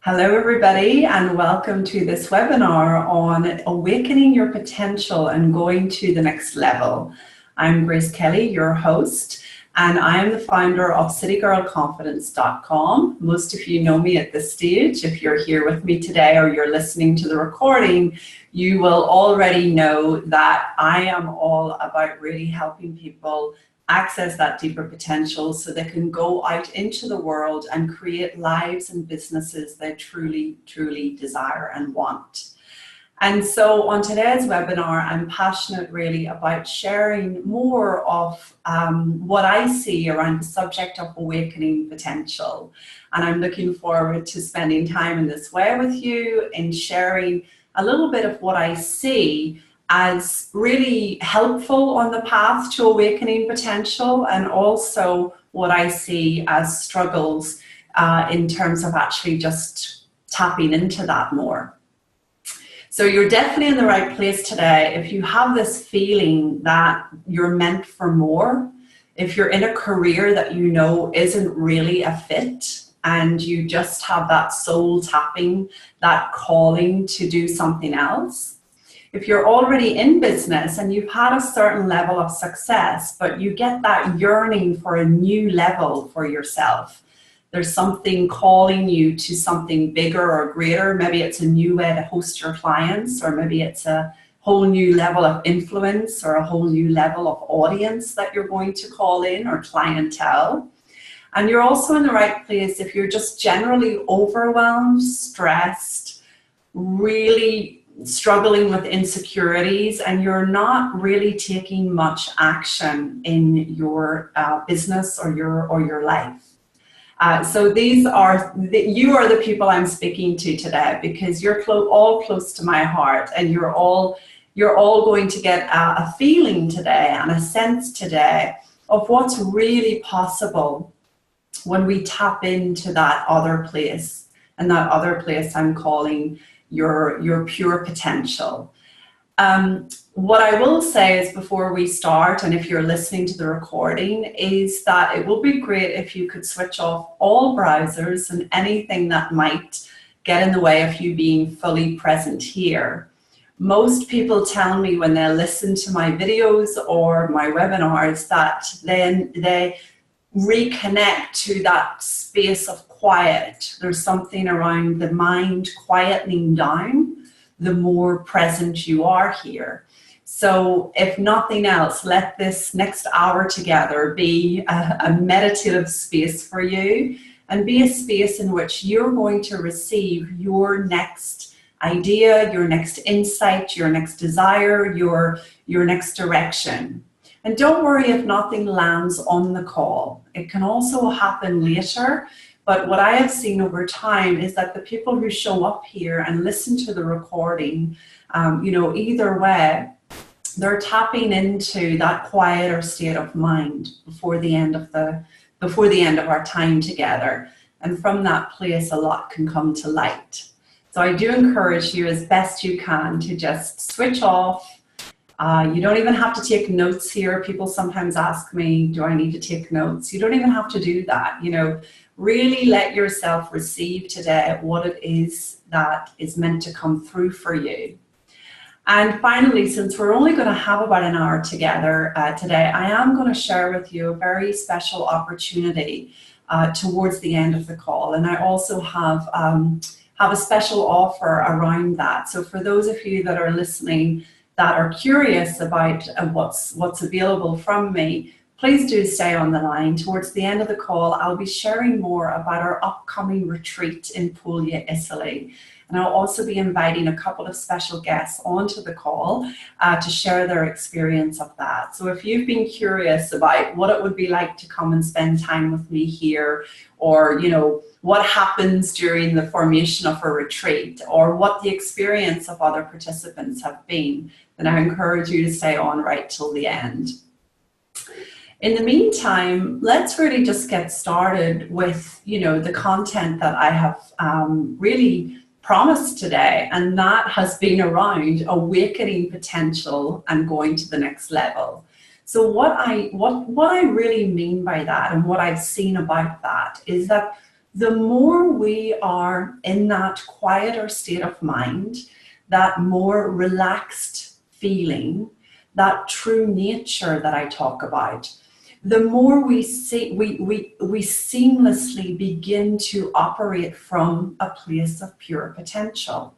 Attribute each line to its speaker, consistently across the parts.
Speaker 1: Hello everybody, and welcome to this webinar on awakening your potential and going to the next level. I'm Grace Kelly, your host, and I am the founder of citygirlconfidence.com. Most of you know me at this stage. If you're here with me today or you're listening to the recording, you will already know that I am all about really helping people access that deeper potential so they can go out into the world and create lives and businesses they truly, truly desire and want. And so on today's webinar, I'm passionate really about sharing more of what I see around the subject of awakening potential. And I'm looking forward to spending time in this way with you and sharing a little bit of what I see as really helpful on the path to awakening potential, and also what I see as struggles in terms of actually just tapping into that more. So you're definitely in the right place today if you have this feeling that you're meant for more, if you're in a career that you know isn't really a fit, and you just have that soul tapping, that calling to do something else. If you're already in business and you've had a certain level of success, but you get that yearning for a new level for yourself, there's something calling you to something bigger or greater. Maybe it's a new way to host your clients, or maybe it's a whole new level of influence or a whole new level of audience that you're going to call in, or clientele. And you're also in the right place if you're just generally overwhelmed, stressed, really struggling with insecurities, and you're not really taking much action in your business or your life. So you are the people I'm speaking to today, because you're all close to my heart, and you're all going to get a feeling today and a sense today of what's really possible when we tap into that other place, and that other place I'm calling your pure potential. What I will say is, before we start, and if you're listening to the recording, is that it will be great if you could switch off all browsers and anything that might get in the way of you being fully present here. Most people tell me when they listen to my videos or my webinars that then they reconnect to that space of quiet. There's something around the mind quietening down the more present you are here. So if nothing else, let this next hour together be a meditative space for you, and be a space in which you're going to receive your next idea, your next insight, your next desire, your next direction. And don't worry if nothing lands on the call. It can also happen later. But what I have seen over time is that the people who show up here and listen to the recording, either way, they're tapping into that quieter state of mind before the end of our time together. And from that place, a lot can come to light. So I do encourage you as best you can to just switch off. You don't even have to take notes here. People sometimes ask me, do I need to take notes? You don't even have to do that. Really let yourself receive today what it is that is meant to come through for you. And finally, since we're only going to have about an hour together today, I am going to share with you a very special opportunity towards the end of the call. And I also have a special offer around that. So for those of you that are listening that are curious about what's available from me, please do stay on the line. Towards the end of the call, I'll be sharing more about our upcoming retreat in Puglia, Italy. And I'll also be inviting a couple of special guests onto the call to share their experience of that. So if you've been curious about what it would be like to come and spend time with me here, or what happens during the formation of a retreat, or what the experience of other participants have been, then I encourage you to stay on right till the end. In the meantime, let's really just get started with, the content that I have really promised today, and that has been around awakening potential and going to the next level. So what I really mean by that, and what I've seen about that, is that the more we are in that quieter state of mind, that more relaxed feeling, that true nature that I talk about, the more we seamlessly begin to operate from a place of pure potential.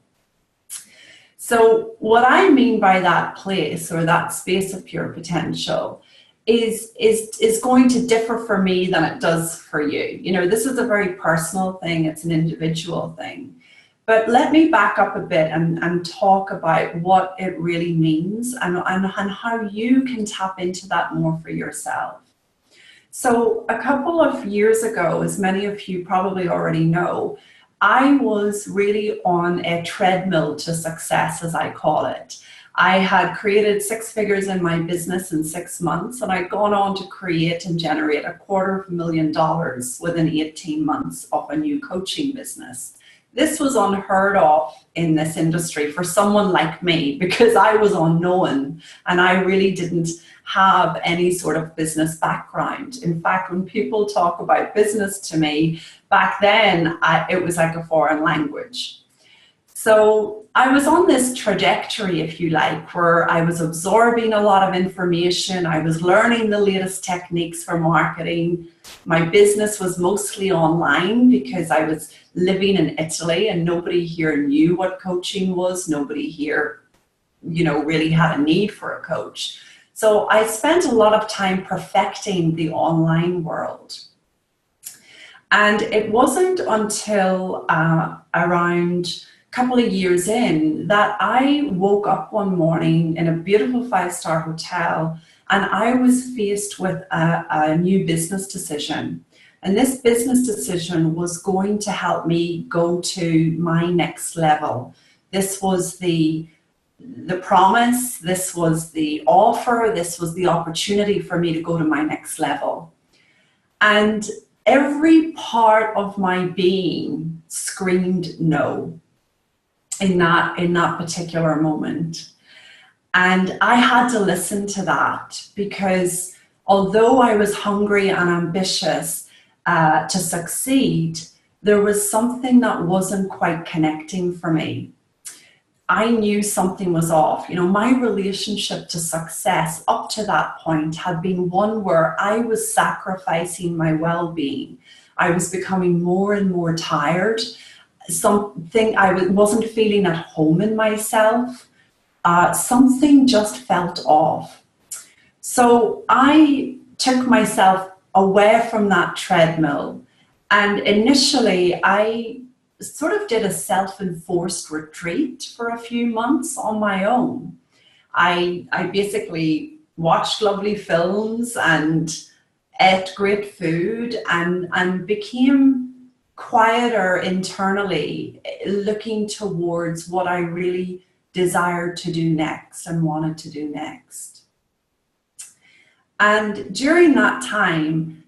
Speaker 1: So what I mean by that place or that space of pure potential is going to differ for me than it does for you. You know, this is a very personal thing, it's an individual thing. But let me back up a bit and talk about what it really means and how you can tap into that more for yourself. So a couple of years ago, as many of you probably already know, I was really on a treadmill to success, as I call it. I had created 6 figures in my business in 6 months, and I'd gone on to create and generate $250,000 within 18 months of a new coaching business. This was unheard of in this industry for someone like me, because I was unknown and I really didn't have any sort of business background. In fact, when people talk about business to me, back then, it was like a foreign language. So I was on this trajectory, if you like, where I was absorbing a lot of information. I was learning the latest techniques for marketing. My business was mostly online because I was living in Italy and nobody here knew what coaching was. Nobody here, you know, really had a need for a coach. So I spent a lot of time perfecting the online world. And it wasn't until around couple of years in that I woke up one morning in a beautiful 5-star hotel, and I was faced with a new business decision. And this business decision was going to help me go to my next level. This was the promise, this was the offer, this was the opportunity for me to go to my next level. And every part of my being screamed no in that particular moment. And I had to listen to that, because although I was hungry and ambitious to succeed, there was something that wasn't quite connecting for me. I knew something was off. You know, my relationship to success up to that point had been one where I was sacrificing my well-being. I was becoming more and more tired. Something, I wasn't feeling at home in myself. Something just felt off. So I took myself away from that treadmill, and initially I sort of did a self-enforced retreat for a few months on my own. I basically watched lovely films and ate great food and became quieter internally, looking towards what I really desired to do next and wanted to do next. And during that time,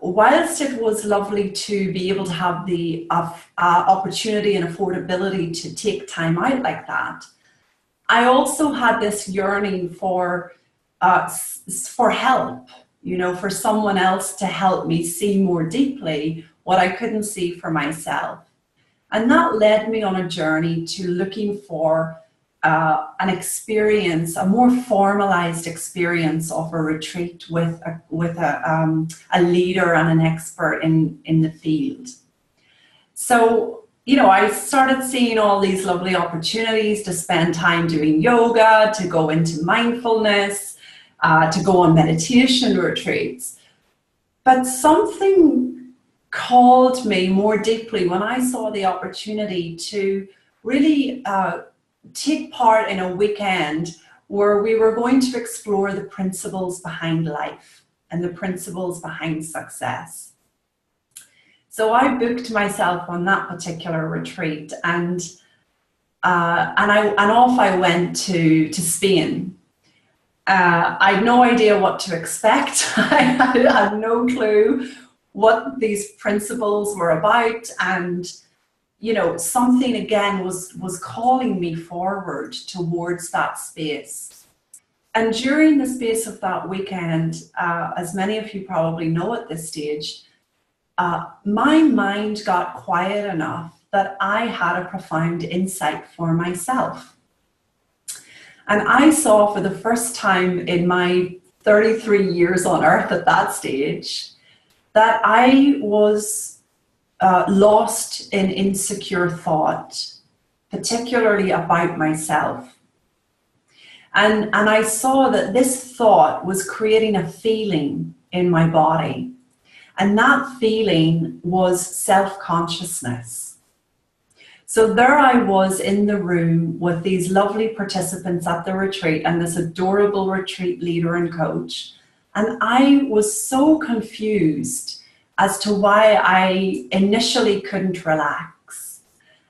Speaker 1: whilst it was lovely to be able to have the opportunity and affordability to take time out like that, I also had this yearning for help, you know, for someone else to help me see more deeply what I couldn't see for myself. And that led me on a journey to looking for an experience, a more formalized experience of a retreat with a leader and an expert in the field. So, you know, I started seeing all these lovely opportunities to spend time doing yoga, to go into mindfulness, to go on meditation retreats. But something called me more deeply when I saw the opportunity to really take part in a weekend where we were going to explore the principles behind life and the principles behind success. So I booked myself on that particular retreat, and off I went to Spain. I had no idea what to expect. I had no clue what these principles were about, and you know, something again was calling me forward towards that space. And during the space of that weekend, as many of you probably know at this stage, my mind got quiet enough that I had a profound insight for myself. And I saw for the first time in my 33 years on earth at that stage that I was lost in insecure thought, particularly about myself. And I saw that this thought was creating a feeling in my body. And that feeling was self-consciousness. So there I was in the room with these lovely participants at the retreat and this adorable retreat leader and coach. And I was so confused as to why I initially couldn't relax.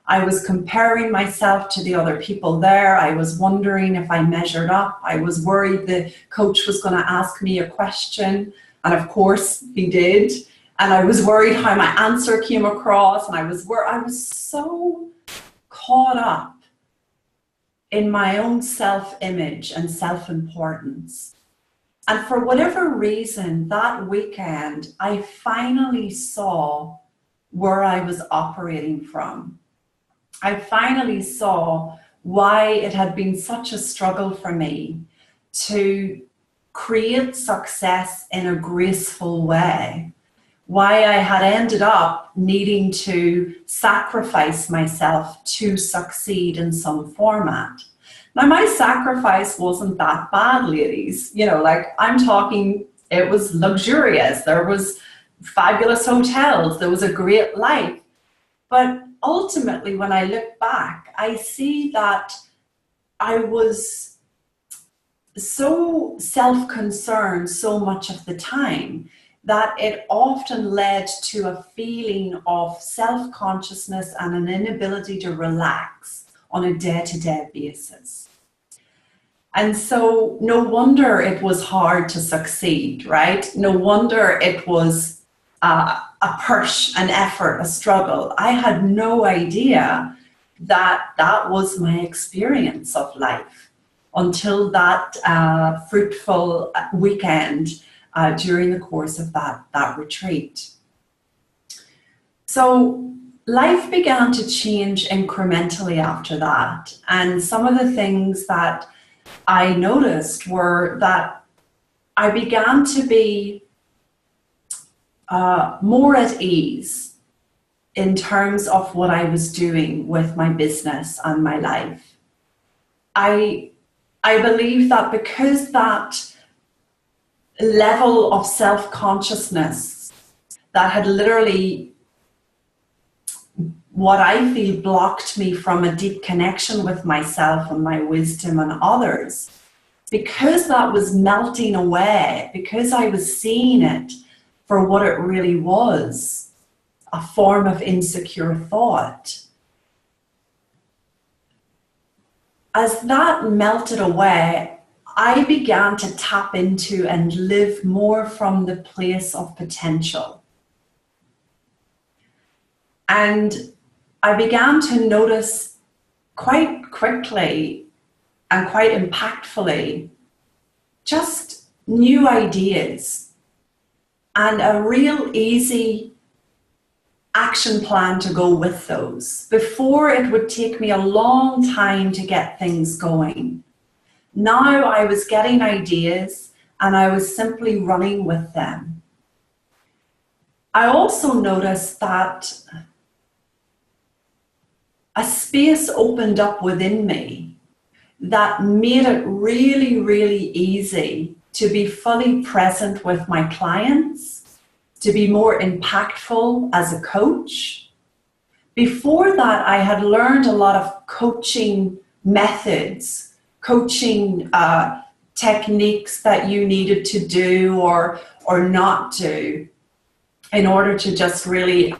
Speaker 1: I was comparing myself to the other people there. I was wondering if I measured up. I was worried the coach was going to ask me a question. And of course he did. And I was worried how my answer came across. And I was so caught up in my own self-image and self-importance. And for whatever reason, that weekend, I finally saw where I was operating from. I finally saw why it had been such a struggle for me to create success in a graceful way, why I had ended up needing to sacrifice myself to succeed in some format. Now, my sacrifice wasn't that bad, ladies. You know, like I'm talking, it was luxurious. There was fabulous hotels. There was a great life. But ultimately, when I look back, I see that I was so self-concerned so much of the time that it often led to a feeling of self-consciousness and an inability to relax on a day-to-day basis. And so no wonder it was hard to succeed, right? No wonder it was a push, an effort, a struggle. I had no idea that that was my experience of life until that fruitful weekend during the course of that retreat. So life began to change incrementally after that. And some of the things that I noticed were that I began to be more at ease in terms of what I was doing with my business and my life. I believe that because that level of self-consciousness that had literally, what I feel, blocked me from a deep connection with myself and my wisdom and others, because that was melting away, because I was seeing it for what it really was, a form of insecure thought. As that melted away, I began to tap into and live more from the place of potential. And I began to notice quite quickly and quite impactfully just new ideas and a real easy action plan to go with those. Before, it would take me a long time to get things going. Now I was getting ideas and I was simply running with them. I also noticed that a space opened up within me that made it really, really easy to be fully present with my clients, to be more impactful as a coach. Before that, I had learned a lot of coaching methods, coaching techniques that you needed to do or not do in order to just really,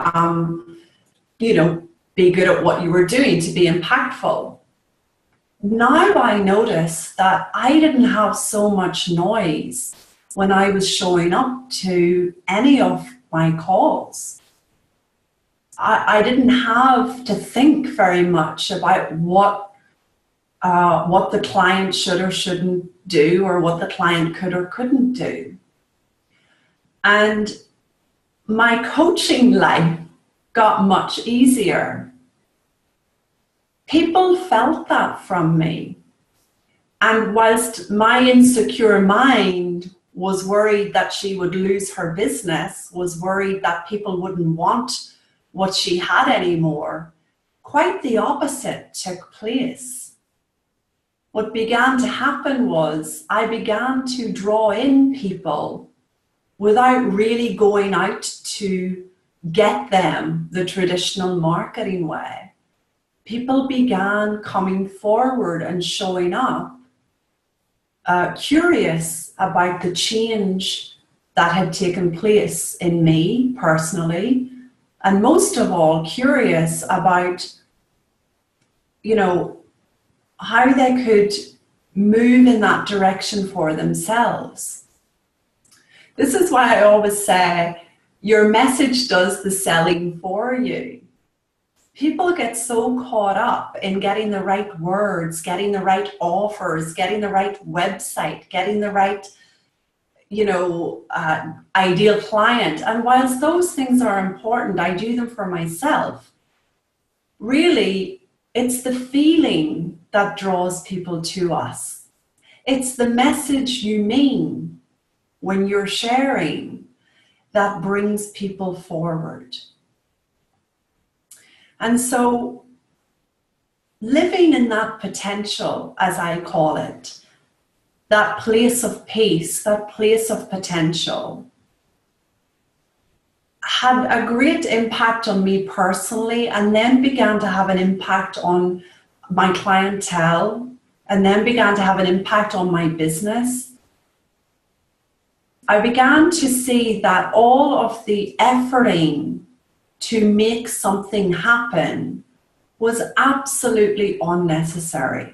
Speaker 1: be good at what you were doing, to be impactful. Now I notice that I didn't have so much noise when I was showing up to any of my calls. I didn't have to think very much about what the client should or shouldn't do, or what the client could or couldn't do. And my coaching life got much easier. People felt that from me. And whilst my insecure mind was worried that she would lose her business, was worried that people wouldn't want what she had anymore, quite the opposite took place. What began to happen was I began to draw in people without really going out to get them the traditional marketing way. People began coming forward and showing up, curious about the change that had taken place in me personally, and most of all, curious about, how they could move in that direction for themselves. This is why I always say, your message does the selling for you. People get so caught up in getting the right words, getting the right offers, getting the right website, getting the right, ideal client. And whilst those things are important, I do them for myself. Really, it's the feeling that draws people to us. It's the message you mean when you're sharing that brings people forward. And so living in that potential, as I call it, that place of peace, that place of potential, had a great impact on me personally, and then began to have an impact on my clientele, and then began to have an impact on my business. I began to see that all of the efforting to make something happen was absolutely unnecessary.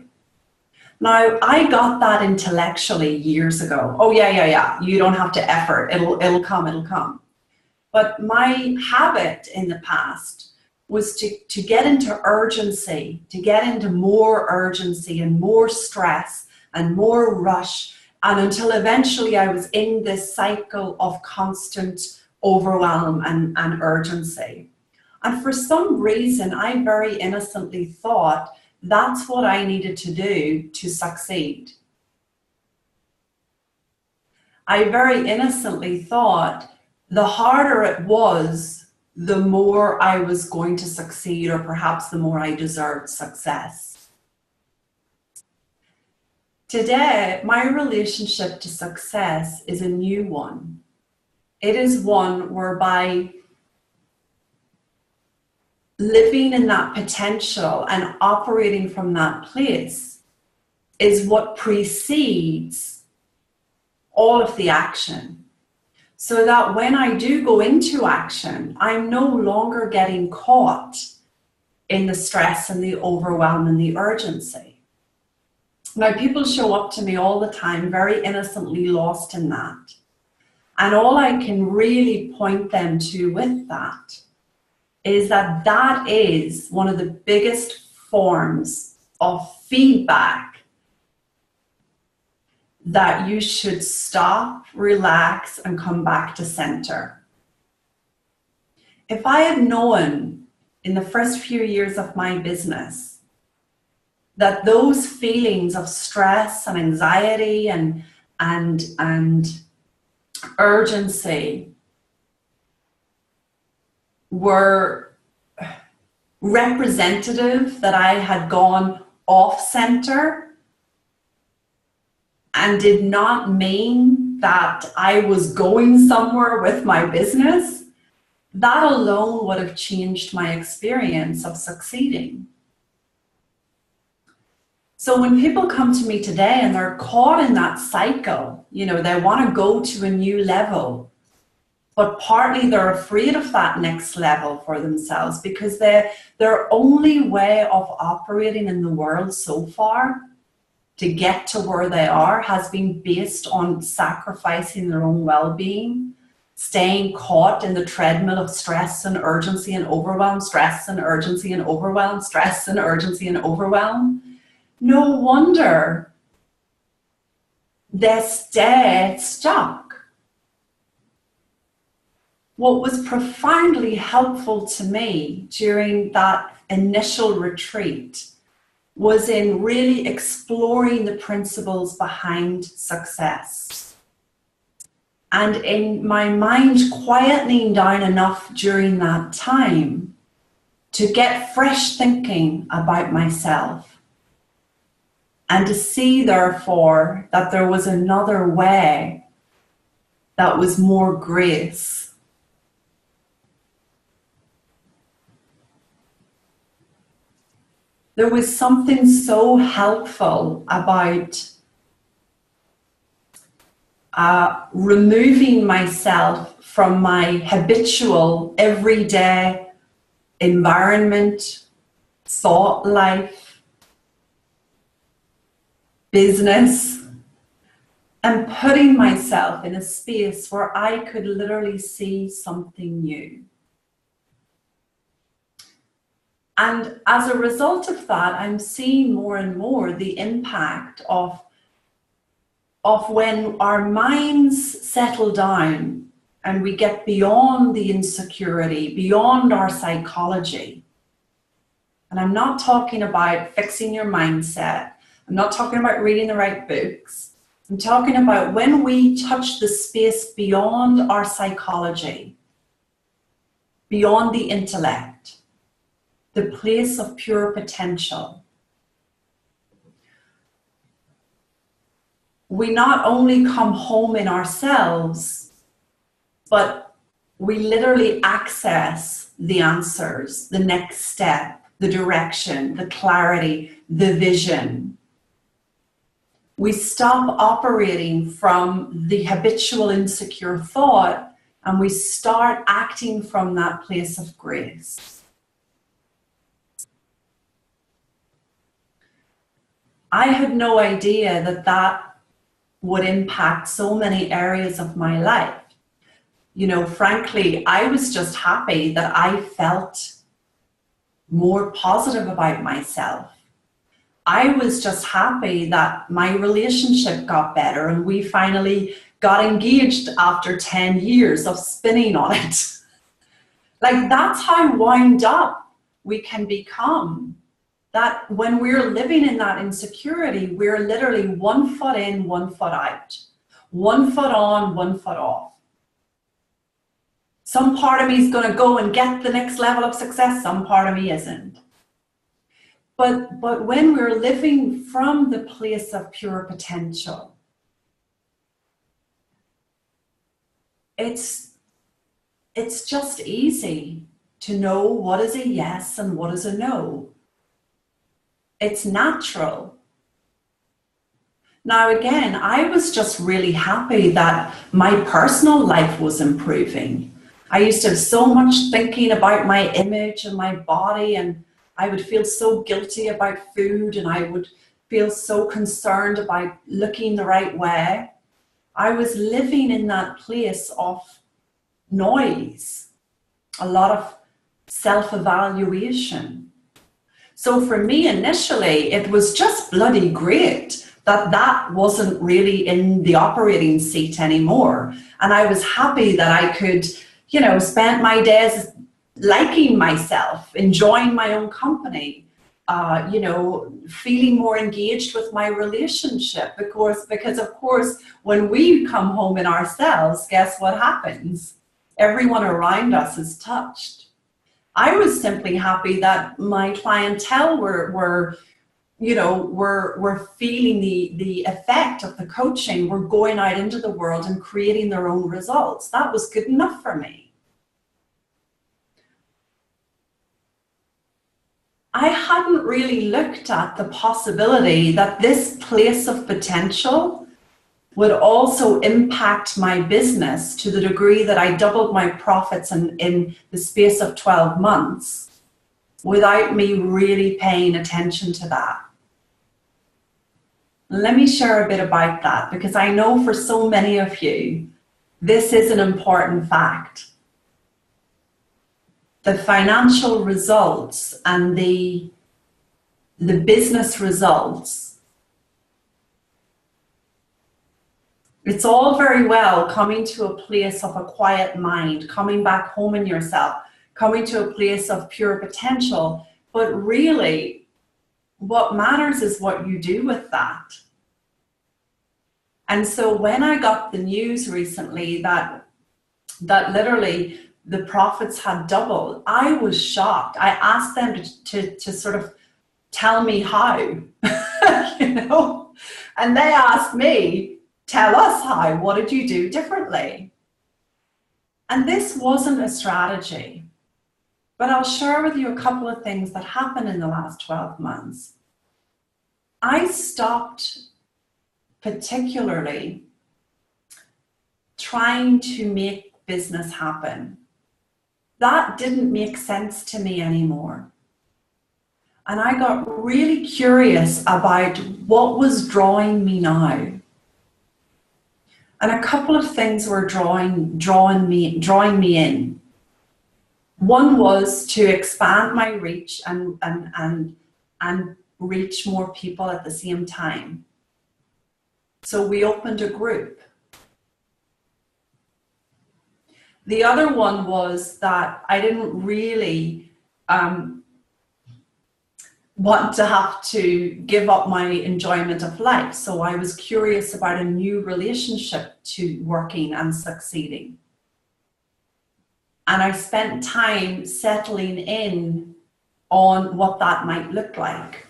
Speaker 1: Now, I got that intellectually years ago. Oh, yeah. You don't have to effort. It'll come. But my habit in the past was to get into urgency, to get into more urgency and more stress and more rush, and until eventually I was in this cycle of constant overwhelm and urgency. And for some reason, I very innocently thought that's what I needed to do to succeed. I very innocently thought the harder it was, the more I was going to succeed, or perhaps the more I deserved success. Today, my relationship to success is a new one. It is one whereby living in that potential and operating from that place is what precedes all of the action. So that when I do go into action, I'm no longer getting caught in the stress and the overwhelm and the urgency. Now, people show up to me all the time, very innocently lost in that. And all I can really point them to with that is that that is one of the biggest forms of feedback that you should stop, relax, and come back to center. If I had known in the first few years of my business that those feelings of stress and anxiety and urgency were representative that I had gone off center and did not mean that I was going somewhere with my business, that alone would have changed my experience of succeeding. So when people come to me today and they're caught in that cycle, they want to go to a new level, but partly they're afraid of that next level for themselves because their only way of operating in the world so far to get to where they are has been based on sacrificing their own well-being, staying caught in the treadmill of stress and urgency and overwhelm, stress and urgency and overwhelm, stress and urgency and overwhelm. No wonder they stay stuck. what was profoundly helpful to me during that initial retreat was in really exploring the principles behind success. And in my mind quietening down enough during that time to get fresh thinking about myself and to see, therefore, that there was another way that was more grace. There was something so helpful about removing myself from my habitual, everyday environment, thought life, business, and putting myself in a space where I could literally see something new. And as a result of that, I'm seeing more and more the impact of when our minds settle down and we get beyond the insecurity, beyond our psychology. And I'm not talking about fixing your mindset. I'm not talking about reading the right books. I'm talking about when we touch the space beyond our psychology, beyond the intellect, the place of pure potential. We not only come home in ourselves, but we literally access the answers, the next step, the direction, the clarity, the vision. We stop operating from the habitual insecure thought and we start acting from that place of grace. I had no idea that that would impact so many areas of my life. You know, frankly, I was just happy that I felt more positive about myself. I was just happy that my relationship got better and we finally got engaged after 10 years of spinning on it. Like, that's how wound up we can become. That when we're living in that insecurity, we're literally 1 foot in, 1 foot out, 1 foot on, 1 foot off. Some part of me is going to go and get the next level of success. Some part of me isn't. But when we're living from the place of pure potential, it's just easy to know what is a yes and what is a no. It's natural. Now, again, I was just really happy that my personal life was improving. I used to have so much thinking about my image and my body, and I would feel so guilty about food, and I would feel so concerned about looking the right way. I was living in that place of noise, a lot of self-evaluation. So for me, initially, it was just bloody great that that wasn't really in the operating seat anymore. And I was happy that I could, you know, spend my days liking myself, enjoying my own company, you know, feeling more engaged with my relationship. Because of course, when we come home in ourselves, guess what happens? Everyone around us is touched. I was simply happy that my clientele were feeling the effect of the coaching, were going out into the world and creating their own results. That was good enough for me. I hadn't really looked at the possibility that this place of potential would also impact my business to the degree that I doubled my profits in the space of 12 months without me really paying attention to that. Let me share a bit about that, because I know for so many of you, this is an important fact. The financial results and the business results It's all very well coming to a place of a quiet mind, coming back home in yourself, coming to a place of pure potential, but really what matters is what you do with that. And so when I got the news recently that literally the profits had doubled, I was shocked. I asked them to sort of tell me how, you know, and they asked me, tell us how, what did you do differently? And this wasn't a strategy, but I'll share with you a couple of things that happened in the last 12 months. I stopped particularly trying to make business happen. That didn't make sense to me anymore. And I got really curious about what was drawing me now. And a couple of things were drawing me in. One was to expand my reach and reach more people at the same time. So we opened a group. The other one was that I didn't really want to have to give up my enjoyment of life. So I was curious about a new relationship to working and succeeding. And I spent time settling in on what that might look like.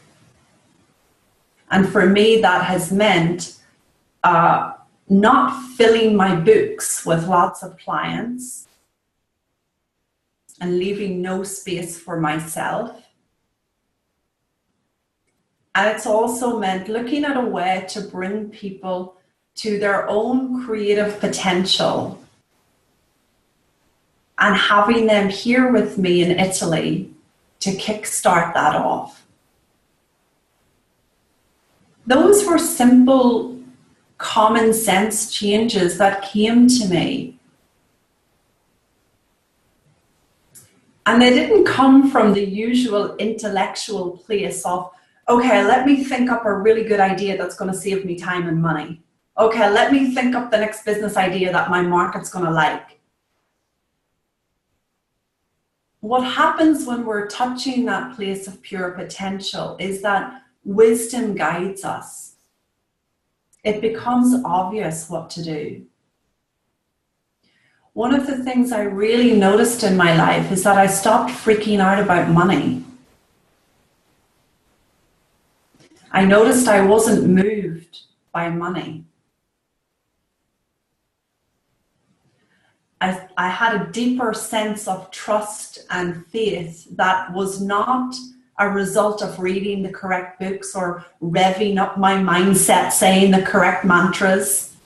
Speaker 1: And for me, that has meant not filling my books with lots of clients and leaving no space for myself. And it's also meant looking at a way to bring people to their own creative potential and having them here with me in Italy to kickstart that off. Those were simple, common sense changes that came to me. And they didn't come from the usual intellectual place of, okay, let me think up a really good idea that's going to save me time and money. Okay, let me think up the next business idea that my market's going to like. What happens when we're touching that place of pure potential is that wisdom guides us. It becomes obvious what to do. One of the things I really noticed in my life is that I stopped freaking out about money. I noticed I wasn't moved by money. I had a deeper sense of trust and faith that was not a result of reading the correct books or revving up my mindset, saying the correct mantras.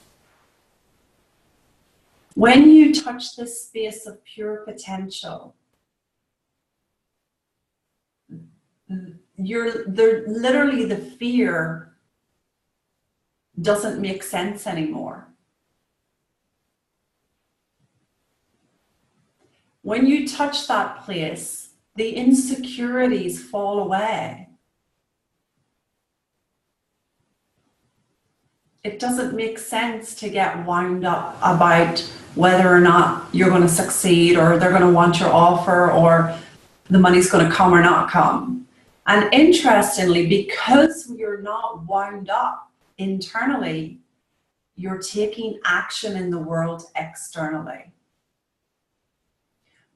Speaker 1: When you touch this space of pure potential, literally the fear doesn't make sense anymore. When you touch that place, the insecurities fall away. It doesn't make sense to get wound up about whether or not you're going to succeed or they're going to want your offer or the money's going to come or not come. And interestingly, because you're not wound up internally, you're taking action in the world externally.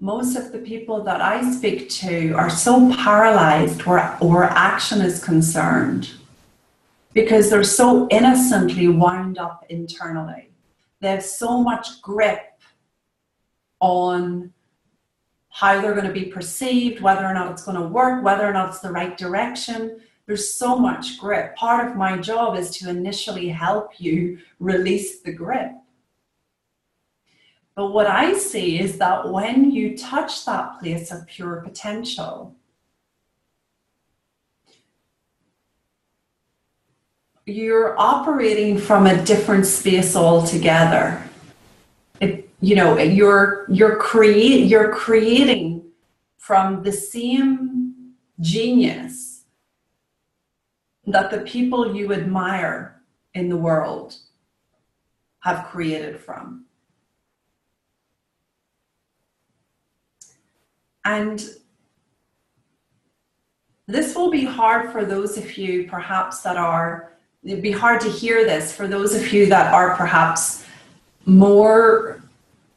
Speaker 1: Most of the people that I speak to are so paralyzed where action is concerned because they're so innocently wound up internally. They have so much grip on how they're going to be perceived, whether or not it's going to work, whether or not it's the right direction. There's so much grip. Part of my job is to initially help you release the grip. But what I see is that when you touch that place of pure potential, you're operating from a different space altogether. You're creating from the same genius that the people you admire in the world have created from. And this will be hard for those of you perhaps that are, it'd be hard to hear this for those of you that are perhaps more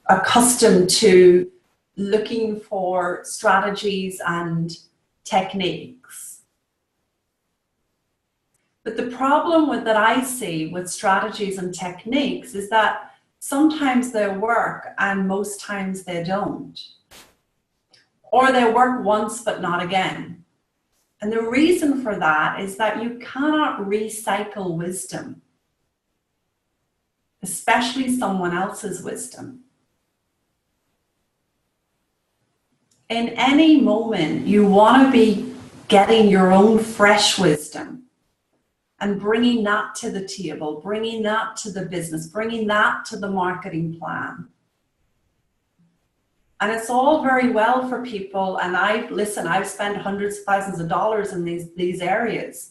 Speaker 1: accustomed to looking for strategies and techniques. But the problem with that I see with strategies and techniques is that sometimes they work and most times they don't. Or they work once but not again. And the reason for that is that you cannot recycle wisdom, especially someone else's wisdom. In any moment, you want to be getting your own fresh wisdom and bringing that to the table, bringing that to the business, bringing that to the marketing plan. And it's all very well for people, and I've spent hundreds of thousands of dollars in these areas.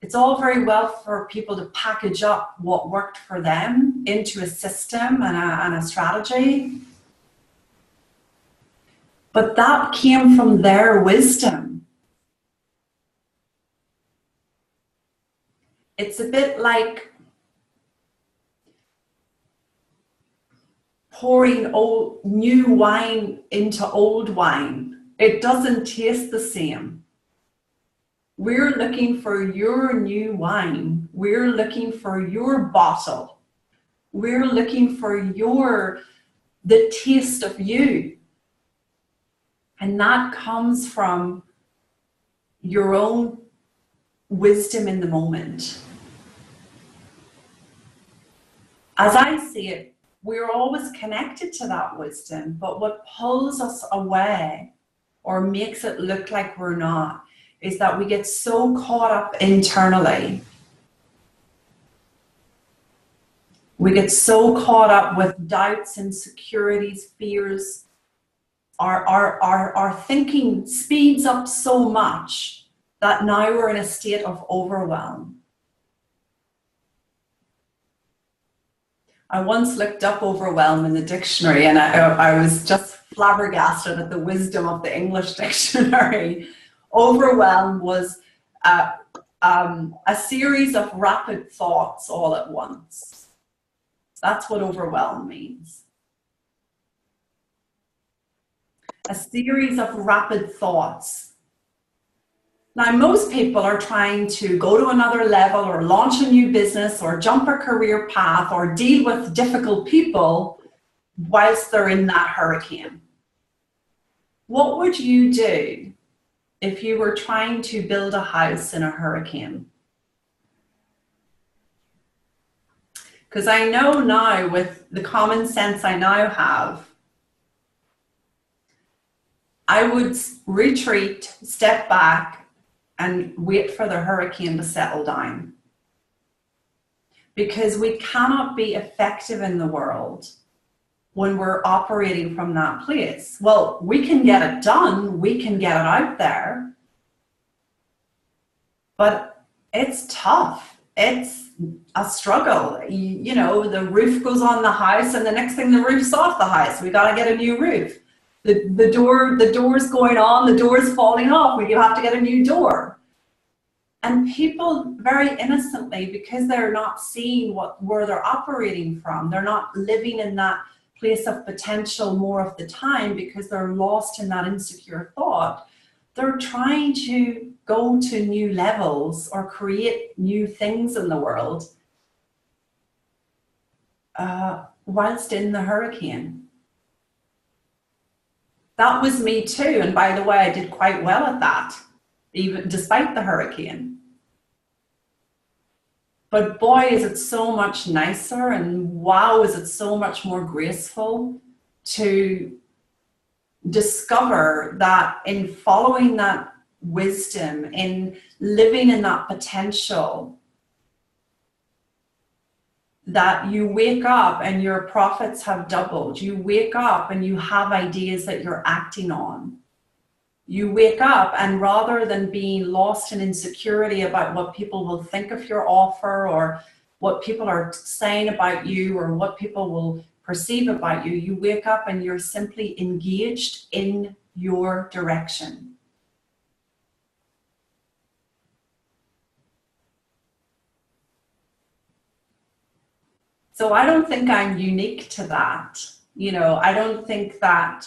Speaker 1: It's all very well for people to package up what worked for them into a system and a strategy. But that came from their wisdom. It's a bit like pouring new wine into old wine. It doesn't taste the same. We're looking for your new wine. We're looking for your bottle. We're looking for the taste of you. And that comes from your own wisdom in the moment. As I see it, we're always connected to that wisdom, but what pulls us away or makes it look like we're not is that we get so caught up internally. We get so caught up with doubts, insecurities, fears. Our thinking speeds up so much that now we're in a state of overwhelm. I once looked up overwhelm in the dictionary, and I was just flabbergasted at the wisdom of the English dictionary. Overwhelm was a series of rapid thoughts all at once. That's what overwhelm means. A series of rapid thoughts. Now, most people are trying to go to another level or launch a new business or jump a career path or deal with difficult people whilst they're in that hurricane. What would you do if you were trying to build a house in a hurricane? Because I know now, with the common sense I now have, I would retreat, step back, and wait for the hurricane to settle down. Because we cannot be effective in the world when we're operating from that place. Well, we can get it done, we can get it out there, but it's tough. It's a struggle. You know, the roof goes on the house and the next thing the roof's off the house. We got to get a new roof. The door's going on, the door's falling off. We have to get a new door. And people very innocently, because they're not seeing where they're operating from, they're not living in that place of potential more of the time because they're lost in that insecure thought. They're trying to go to new levels or create new things in the world whilst in the hurricane. That was me too. And by the way, I did quite well at that, even despite the hurricane. But boy, is it so much nicer, and wow, is it so much more graceful to discover that in following that wisdom, in living in that potential, that you wake up and your profits have doubled. You wake up and you have ideas that you're acting on. You wake up and rather than being lost in insecurity about what people will think of your offer or what people are saying about you or what people will perceive about you. You wake up and you're simply engaged in your direction. So I don't think I'm unique to that. You know, I don't think that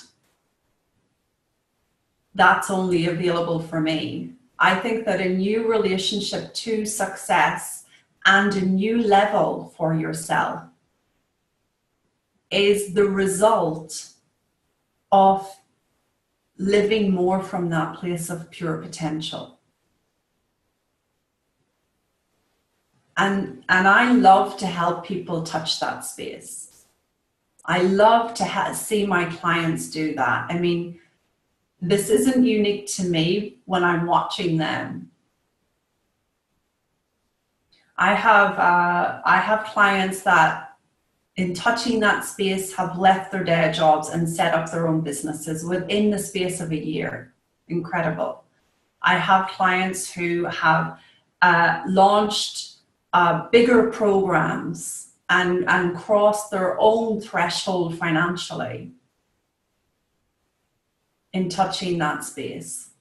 Speaker 1: that's only available for me. I think that a new relationship to success and a new level for yourself is the result of living more from that place of pure potential. And I love to help people touch that space. I love to see my clients do that. I mean, this isn't unique to me when I'm watching them. I have clients that, in touching that space, have left their day jobs and set up their own businesses within the space of a year. Incredible. I have clients who have launched bigger programs and crossed their own threshold financially in touching that space.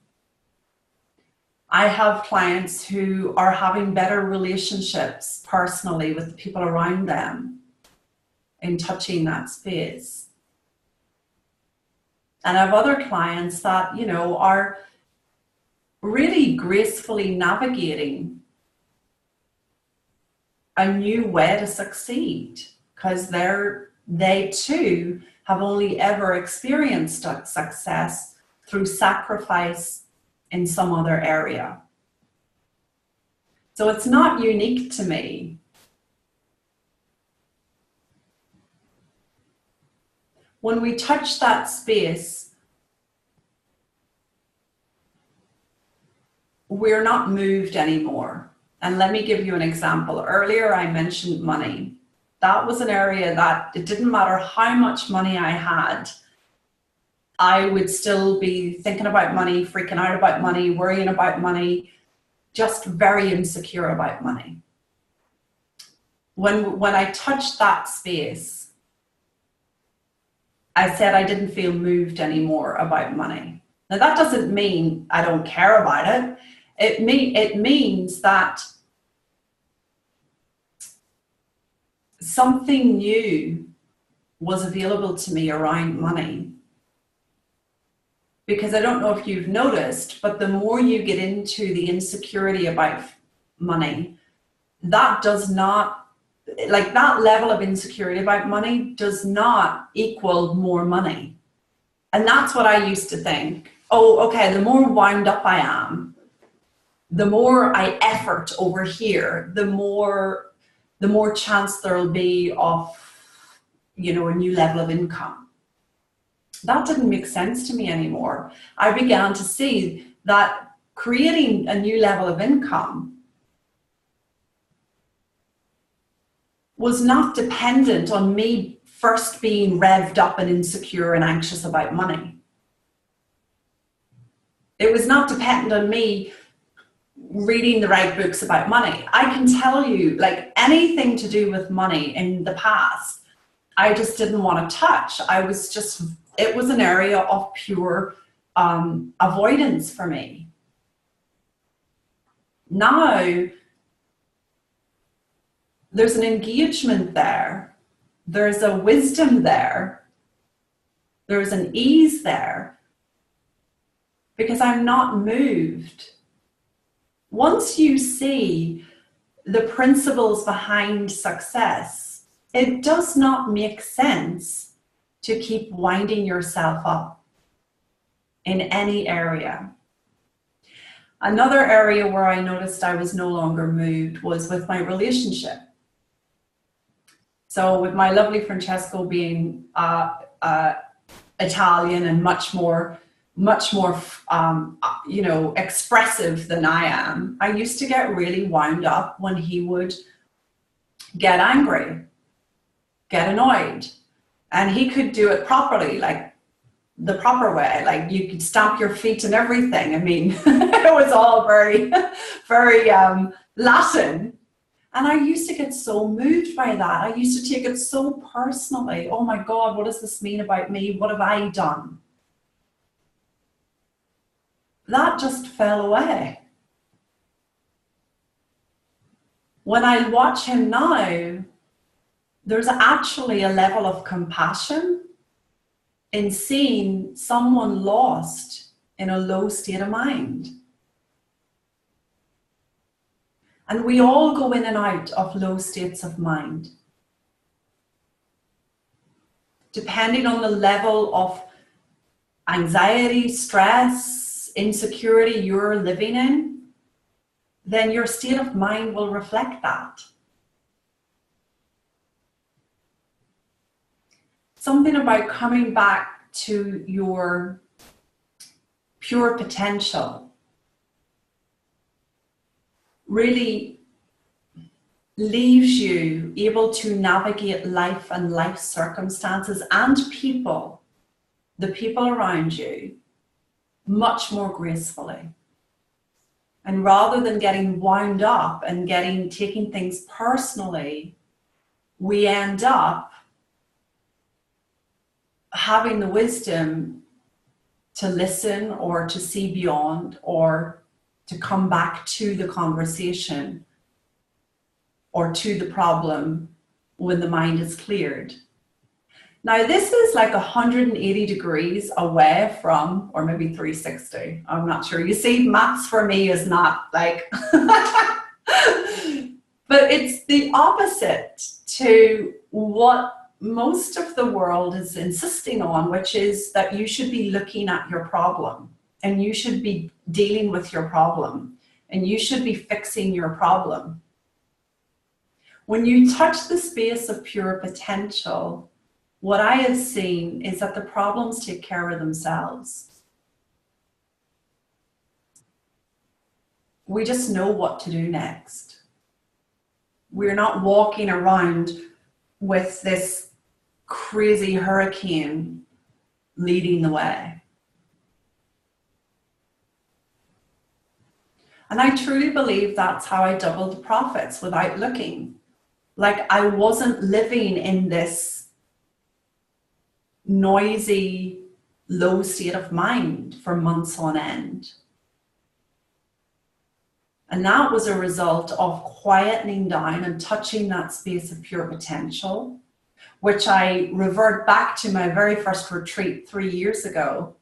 Speaker 1: I have clients who are having better relationships personally with the people around them in touching that space. And I have other clients that, you know, are really gracefully navigating a new way to succeed, because they too have only ever experienced success through sacrifice in some other area. So it's not unique to me. When we touch that space, we're not moved anymore. And let me give you an example. Earlier, I mentioned money. That was an area that it didn't matter how much money I had, I would still be thinking about money, freaking out about money, worrying about money, just very insecure about money. When I touched that space, I said I didn't feel moved anymore about money. Now, that doesn't mean I don't care about it. It means that something new was available to me around money. Because I don't know if you've noticed, but the more you get into the insecurity about money, that does not, like that level of insecurity about money does not equal more money. And that's what I used to think. Oh, okay, the more wound up I am, the more I effort over here, the more chance there'll be of, you know, a new level of income. That didn't make sense to me anymore. I began to see that creating a new level of income was not dependent on me first being revved up and insecure and anxious about money. It was not dependent on me reading the right books about money. I can tell you, like, anything to do with money in the past, I just didn't want to touch. It was an area of pure avoidance for me. Now, there's an engagement there. There's a wisdom there. There's an ease there. Because I'm not moved. Once you see the principles behind success, it does not make sense to keep winding yourself up in any area. Another area where I noticed I was no longer moved was with my relationship. So with my lovely Francesco being Italian and much more you know, expressive than I am, I used to get really wound up when he would get angry, get annoyed. And he could do it properly, like the proper way, like you could stamp your feet and everything. I mean, it was all very, very Latin. And I used to get so moved by that. I used to take it so personally. Oh my God, what does this mean about me? What have I done? That just fell away. When I watch him now, there's actually a level of compassion in seeing someone lost in a low state of mind. And we all go in and out of low states of mind. Depending on the level of anxiety, stress, insecurity you're living in, then your state of mind will reflect that. Something about coming back to your pure potential really leaves you able to navigate life and life circumstances and people, the people around you, much more gracefully. And rather than getting wound up and taking things personally, we end up having the wisdom to listen or to see beyond or to come back to the conversation or to the problem when the mind is cleared. Now, this is like 180 degrees away from, or maybe 360, I'm not sure. You see, maths for me is not like, but it's the opposite to what most of the world is insisting on, which is that you should be looking at your problem and you should be dealing with your problem and you should be fixing your problem. When you touch the space of pure potential, what I have seen is that the problems take care of themselves. We just know what to do next. We're not walking around with this crazy hurricane leading the way. And I truly believe that's how I doubled profits without looking. Like, I wasn't living in this noisy, low state of mind for months on end. And that was a result of quietening down and touching that space of pure potential, which I revert back to my very first retreat 3 years ago.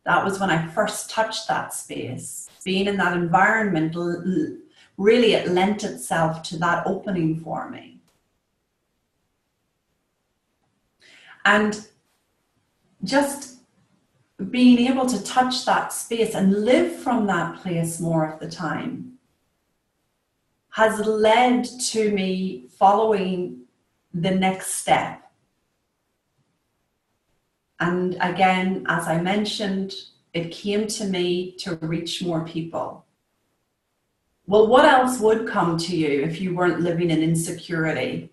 Speaker 1: That was when I first touched that space. Being in that environment, really it lent itself to that opening for me. And just being able to touch that space and live from that place more of the time has led to me following the next step. And again, as I mentioned, it came to me to reach more people. Well, what else would come to you if you weren't living in insecurity?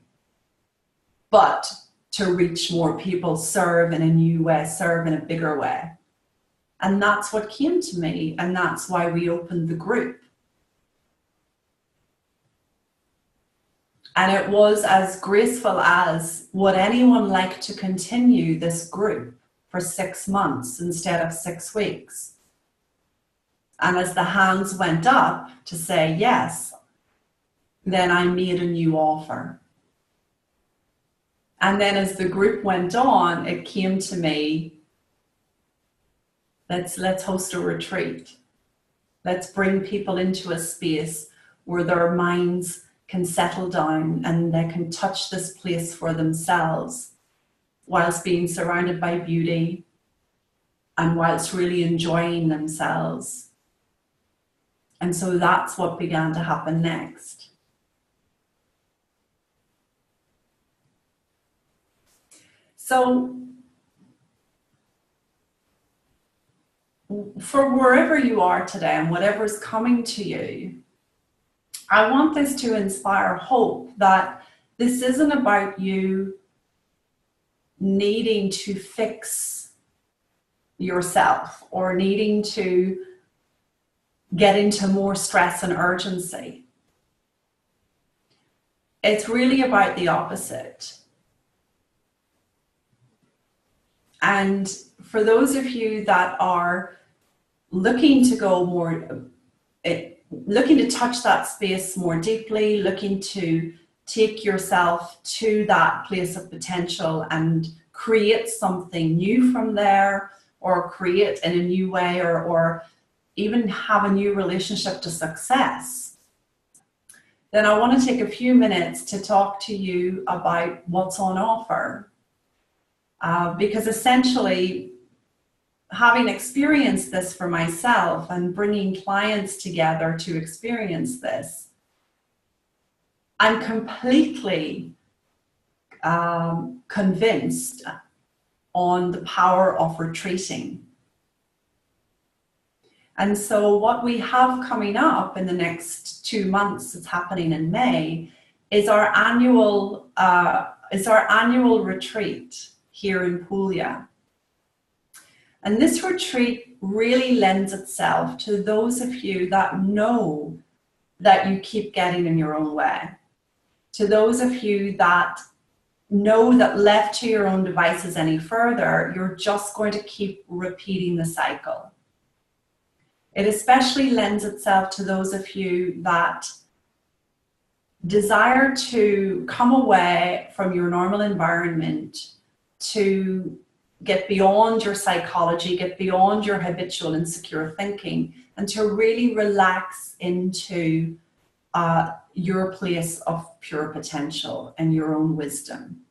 Speaker 1: But to reach more people, serve in a new way, serve in a bigger way. And that's what came to me, and that's why we opened the group. And it was as graceful as, would anyone like to continue this group for 6 months instead of 6 weeks? And as the hands went up to say yes, then I made a new offer. And then as the group went on, it came to me, let's host a retreat. Let's bring people into a space where their minds can settle down and they can touch this place for themselves whilst being surrounded by beauty and whilst really enjoying themselves. And so that's what began to happen next. So for wherever you are today and whatever's coming to you, I want this to inspire hope that this isn't about you needing to fix yourself or needing to get into more stress and urgency. It's really about the opposite. And for those of you that are looking to go more, looking to touch that space more deeply, looking to take yourself to that place of potential and create something new from there, or create in a new way, or even have a new relationship to success, then I want to take a few minutes to talk to you about what's on offer. Because essentially, having experienced this for myself and bringing clients together to experience this, I'm completely convinced on the power of retreating. And so what we have coming up in the next 2 months, it's happening in May, is our annual retreat here in Puglia. And this retreat really lends itself to those of you that know that you keep getting in your own way, to those of you that know that left to your own devices any further, you're just going to keep repeating the cycle. It especially lends itself to those of you that desire to come away from your normal environment, to get beyond your psychology, get beyond your habitual insecure thinking, and to really relax into your place of pure potential and your own wisdom.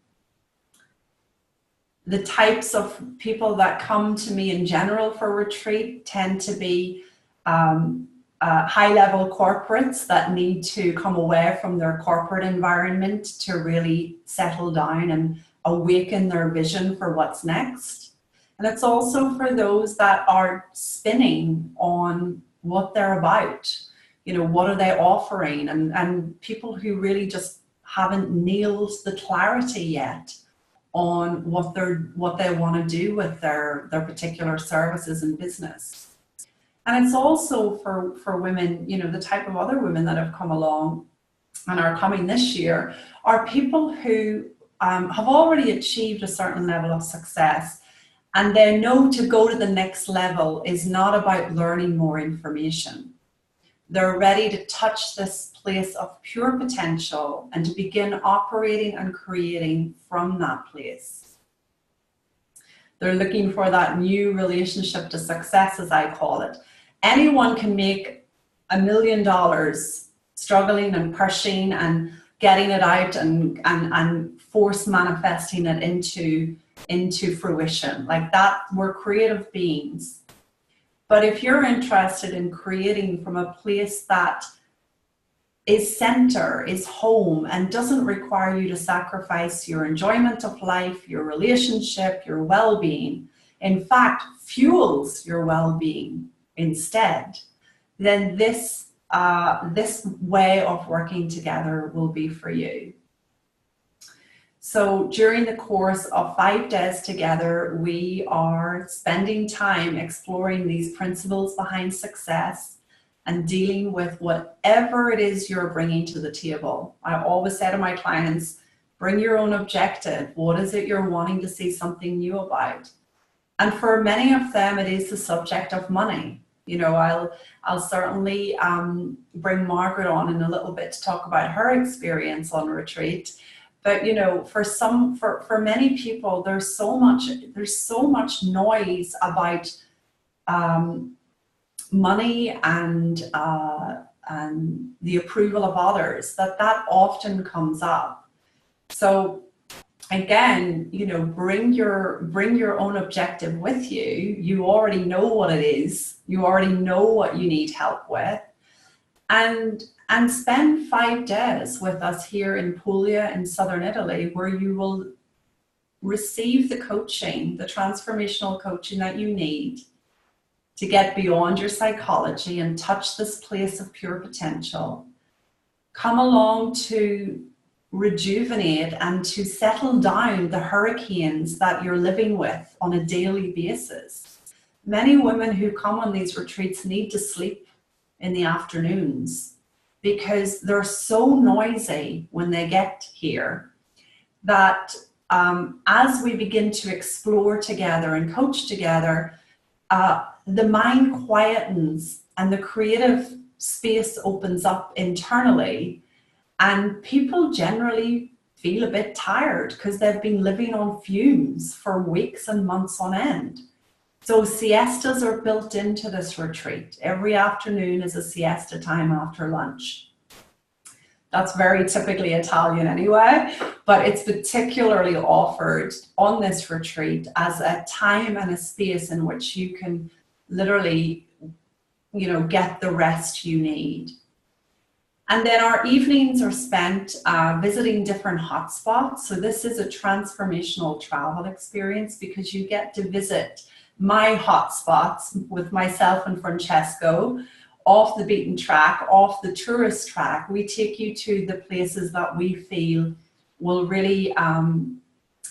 Speaker 1: The types of people that come to me in general for retreat tend to be high-level corporates that need to come away from their corporate environment to really settle down and awaken their vision for what's next. And it's also for those that are spinning on what they're about. You know, what are they offering? And people who really just haven't nailed the clarity yet on what they want to do with their particular services and business. And it's also for women, you know, the type of other women that have come along and are coming this year are people who have already achieved a certain level of success, and they know to go to the next level is not about learning more information. They're ready to touch this place of pure potential and to begin operating and creating from that place. They're looking for that new relationship to success, as I call it. Anyone can make $1 million struggling and pushing and getting it out and force manifesting it into fruition. Like that, we're creative beings. But if you're interested in creating from a place that is center, is home, and doesn't require you to sacrifice your enjoyment of life, your relationship, your well-being, in fact, fuels your well-being instead, then this way of working together will be for you. So during the course of 5 days together, we are spending time exploring these principles behind success and dealing with whatever it is you're bringing to the table. I always say to my clients, bring your own objective. What is it you're wanting to see something new about? And for many of them, it is the subject of money. You know, I'll certainly bring Margaret on in a little bit to talk about her experience on retreat. But you know, for many people, there's so much noise about money and the approval of others that often comes up. So again, you know, bring your own objective with you. You already know what it is. You already know what you need help with, and spend 5 days with us here in Puglia in southern Italy, where you will receive the coaching, the transformational coaching that you need to get beyond your psychology and touch this place of pure potential. Come along to rejuvenate and to settle down the hurricanes that you're living with on a daily basis. Many women who come on these retreats need to sleep in the afternoons, because they're so noisy when they get here that as we begin to explore together and coach together, the mind quietens and the creative space opens up internally, and people generally feel a bit tired because they've been living on fumes for weeks and months on end. So siestas are built into this retreat. Every afternoon is a siesta time after lunch. That's very typically Italian anyway, but it's particularly offered on this retreat as a time and a space in which you can literally, get the rest you need. And then our evenings are spent visiting different hotspots. So this is a transformational travel experience because you get to visit my hotspots with myself and Francesco, off the beaten track, off the tourist track. We take you to the places that we feel will really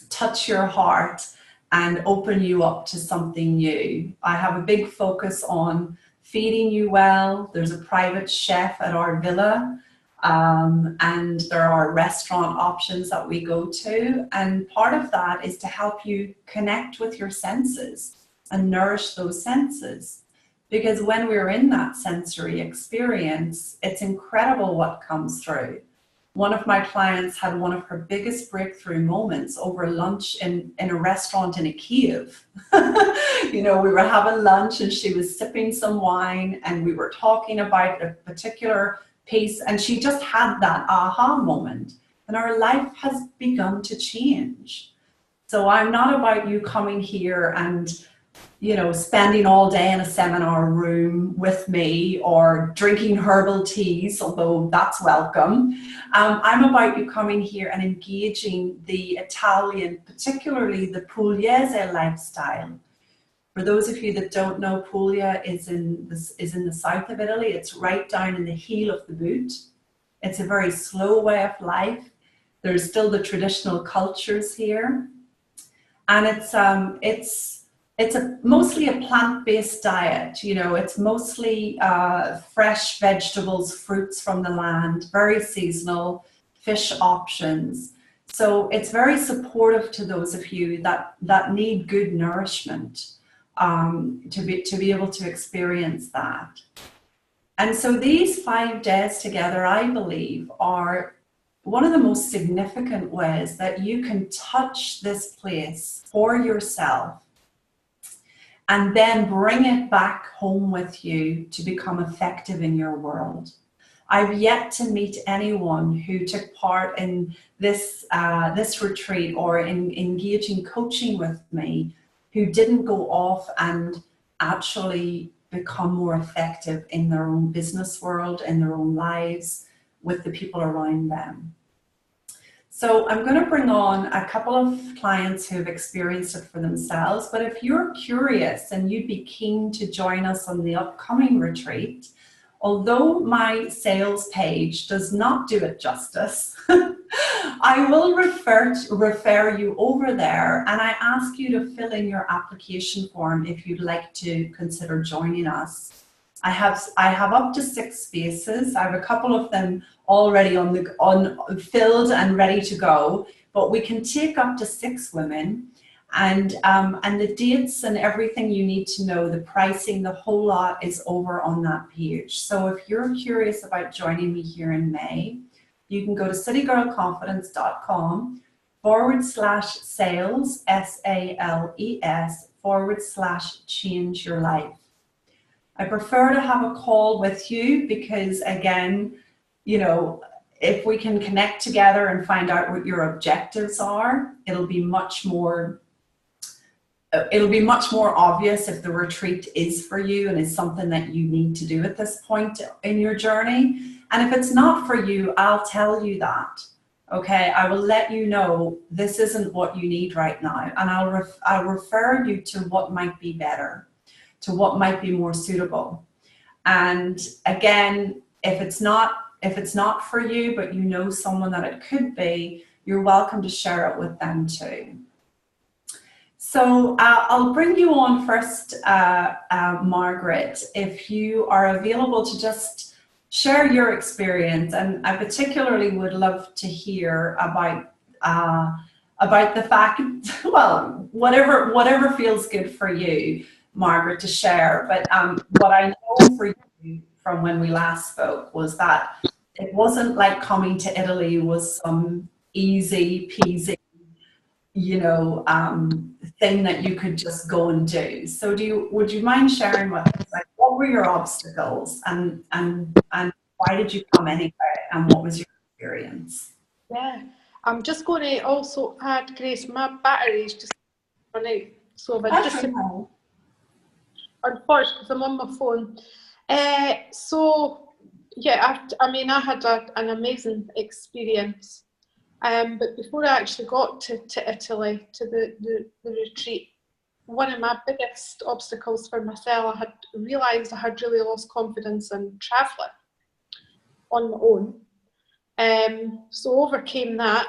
Speaker 1: touch your heart and open you up to something new. I have a big focus on feeding you well. There's a private chef at our villa, and there are restaurant options that we go to. And part of that is to help you connect with your senses and nourish those senses. Because when we're in that sensory experience, it's incredible what comes through. One of my clients had one of her biggest breakthrough moments over lunch in a restaurant in Kiev. We were having lunch and she was sipping some wine and we were talking about a particular piece, and she just had that aha moment and her life has begun to change. So I'm not about you coming here and spending all day in a seminar room with me or drinking herbal teas, although that's welcome. I'm about you coming here and engaging the Italian, particularly the Pugliese lifestyle. For those of you that don't know, Puglia is in the south of Italy. It's right down in the heel of the boot. It's a very slow way of life. There's still the traditional cultures here. And it's mostly a plant-based diet. It's mostly fresh vegetables, fruits from the land, very seasonal, fish options. So it's very supportive to those of you that need good nourishment to be able to experience that. And so these 5 days together, I believe, are one of the most significant ways that you can touch this place for yourself and then bring it back home with you to become effective in your world. I've yet to meet anyone who took part in this retreat or in engaging coaching with me who didn't go off and actually become more effective in their own business world, in their own lives, with the people around them. So I'm going to bring on a couple of clients who've experienced it for themselves, but if you're curious and you'd be keen to join us on the upcoming retreat, although my sales page does not do it justice, I will refer you over there, and I ask you to fill in your application form if you'd like to consider joining us. I have up to 6 spaces. I have a couple of them already filled and ready to go, but we can take up to 6 women, and the dates and everything you need to know, the pricing, the whole lot is over on that page. So if you're curious about joining me here in May, you can go to citygirlconfidence.com/sales, SALES /change your life. I prefer to have a call with you because, again, if we can connect together and find out what your objectives are, it'll be much more obvious if the retreat is for you and is something that you need to do at this point in your journey. And if it's not for you, I'll tell you that. Okay, I will let you know this isn't what you need right now, and I'll refer you to what might be better, to what might be more suitable. And again, if it's not for you, but you know someone that it could be, you're welcome to share it with them too. So I'll bring you on first, Margaret, if you are available to just share your experience, and I particularly would love to hear about the fact, well, whatever feels good for you, Margaret, to share. But what I know for you from when we last spoke was that it wasn't like coming to Italy was some easy peasy, thing that you could just go and do. So would you mind sharing what were your obstacles, and why did you come anyway, and what was your experience?
Speaker 2: Yeah, I'm just going to also add, Grace, my battery's just run out, so if I disappear, unfortunately, because I'm on my phone. So yeah, I had an amazing experience. But before I actually got to Italy, to the retreat, one of my biggest obstacles for myself, I had realised I had really lost confidence in travelling on my own. So overcame that,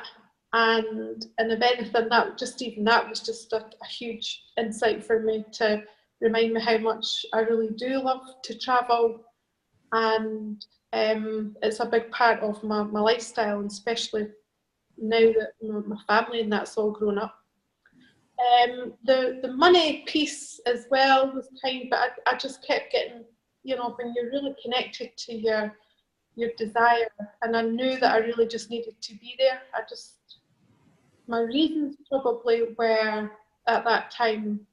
Speaker 2: and if anything, that was just a huge insight for me to remind me how much I really do love to travel, and it's a big part of my lifestyle, and especially now that my family and that's all grown up. The money piece as well was kind, but I just kept getting, when you're really connected to your desire, and I knew that I really just needed to be there. My reasons probably were at that time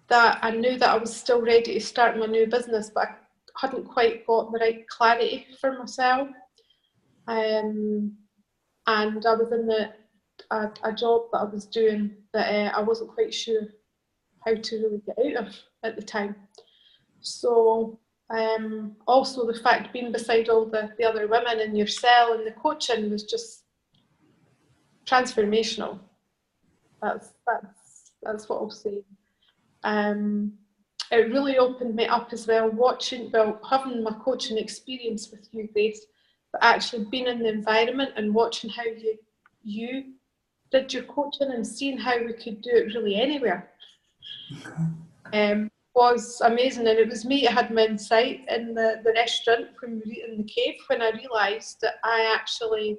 Speaker 2: that I knew that I was still ready to start my new business, but I hadn't quite got the right clarity for myself. And I was in a job that I was doing that I wasn't quite sure how to really get out of at the time. So also the fact being beside all the other women in your cell and the coaching was just transformational. That's what I'll say. It really opened me up as well, having my coaching experience with you, Grace, but actually being in the environment and watching how you did your coaching and seeing how we could do it really anywhere was amazing. And it was me that had my insight in the restaurant when we were eating the cave, when I realised that I actually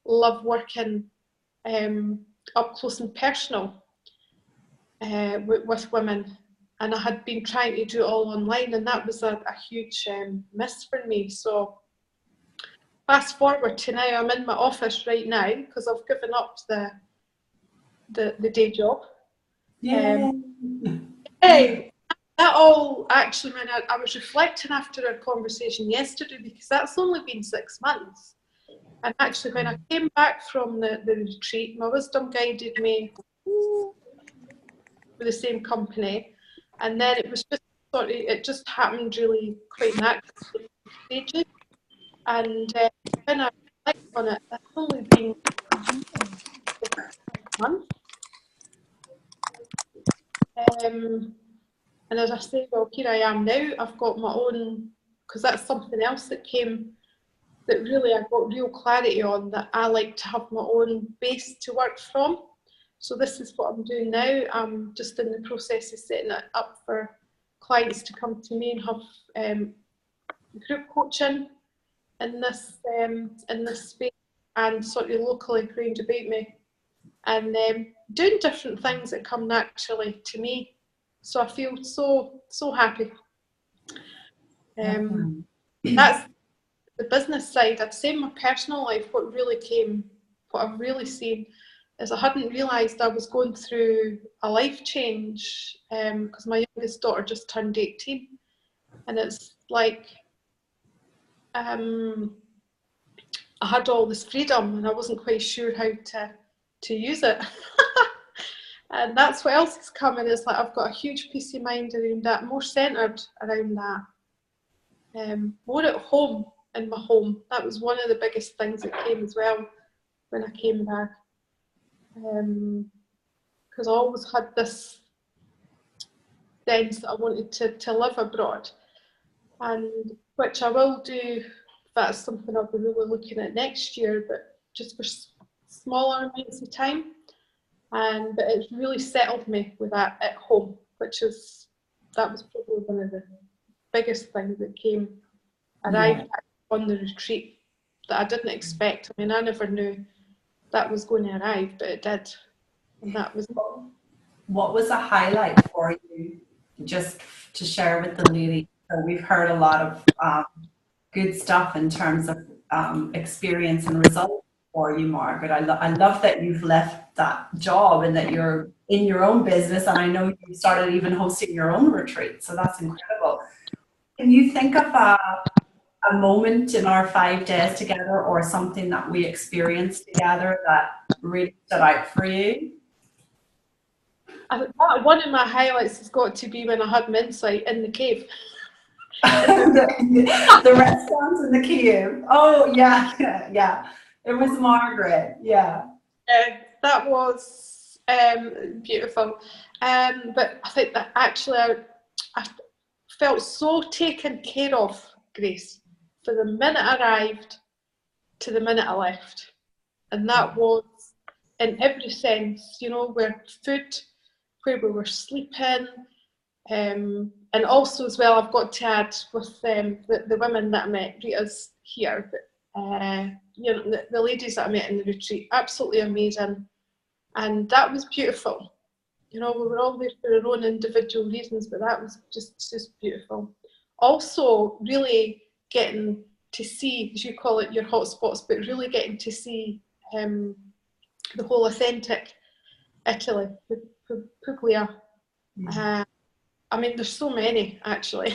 Speaker 2: love working up close and personal with women. And I had been trying to do it all online, and that was a huge miss for me. So fast forward to now, I'm in my office right now because I've given up the day job.
Speaker 1: Yeah.
Speaker 2: Hey, that all actually, man, I was reflecting after our conversation yesterday, because that's only been 6 months. And actually, when I came back from the retreat, my wisdom guided me with the same company, and then it was just it just happened really quite naturally in stages. And when I reflect on it, it's only been a month. And as I say, well, here I am now. I've got my own, because that's something else that came, that really I got real clarity on, that I like to have my own base to work from. So this is what I'm doing now. I'm just in the process of setting it up for clients to come to me and have group coaching in this space, and sort of locally round about me, and doing different things that come naturally to me. So I feel so happy. That's the business side. I'd say in my personal life, what I've really seen is I hadn't realised I was going through a life change, because my youngest daughter just turned 18, and it's like I had all this freedom and I wasn't quite sure how to use it. And that's what else is coming, is like I've got a huge peace of mind around that, more centred around that, more at home in my home. That was one of the biggest things that came as well when I came back, because I always had this sense that I wanted to live abroad, and which I will do. That's something I'll be really looking at next year, but just for smaller amounts of time. But it's really settled me with that at home, that was probably one of the biggest things that came arrived on the retreat that I didn't expect. I mean, I never knew that was going to arrive, but it did. And that was...
Speaker 1: What was a highlight for you, just to share with the ladies? So we've heard a lot of good stuff in terms of experience and results for you, Margaret. I love that you've left that job and that you're in your own business, and I know you started even hosting your own retreat, so that's incredible. Can you think of a moment in our 5 days together, or something that we experienced together that really stood out for you?
Speaker 2: One of my highlights has got to be when I had my insight in the cave.
Speaker 1: The restaurant in the cave. Oh yeah. It was Margaret. Yeah.
Speaker 2: That was beautiful. But I think that actually I felt so taken care of, Grace, for the minute I arrived to the minute I left. And that was in every sense, you know, where food, where we were sleeping, and also as well, I've got to add with the women that I met, Rita's here, but, you know, the ladies that I met in the retreat, absolutely amazing. And that was beautiful. You know, we were all there for our own individual reasons, but that was just beautiful. Also, really getting to see, as you call it, your hotspots, but really getting to see the whole authentic Italy, Puglia. I mean, there's so many, actually.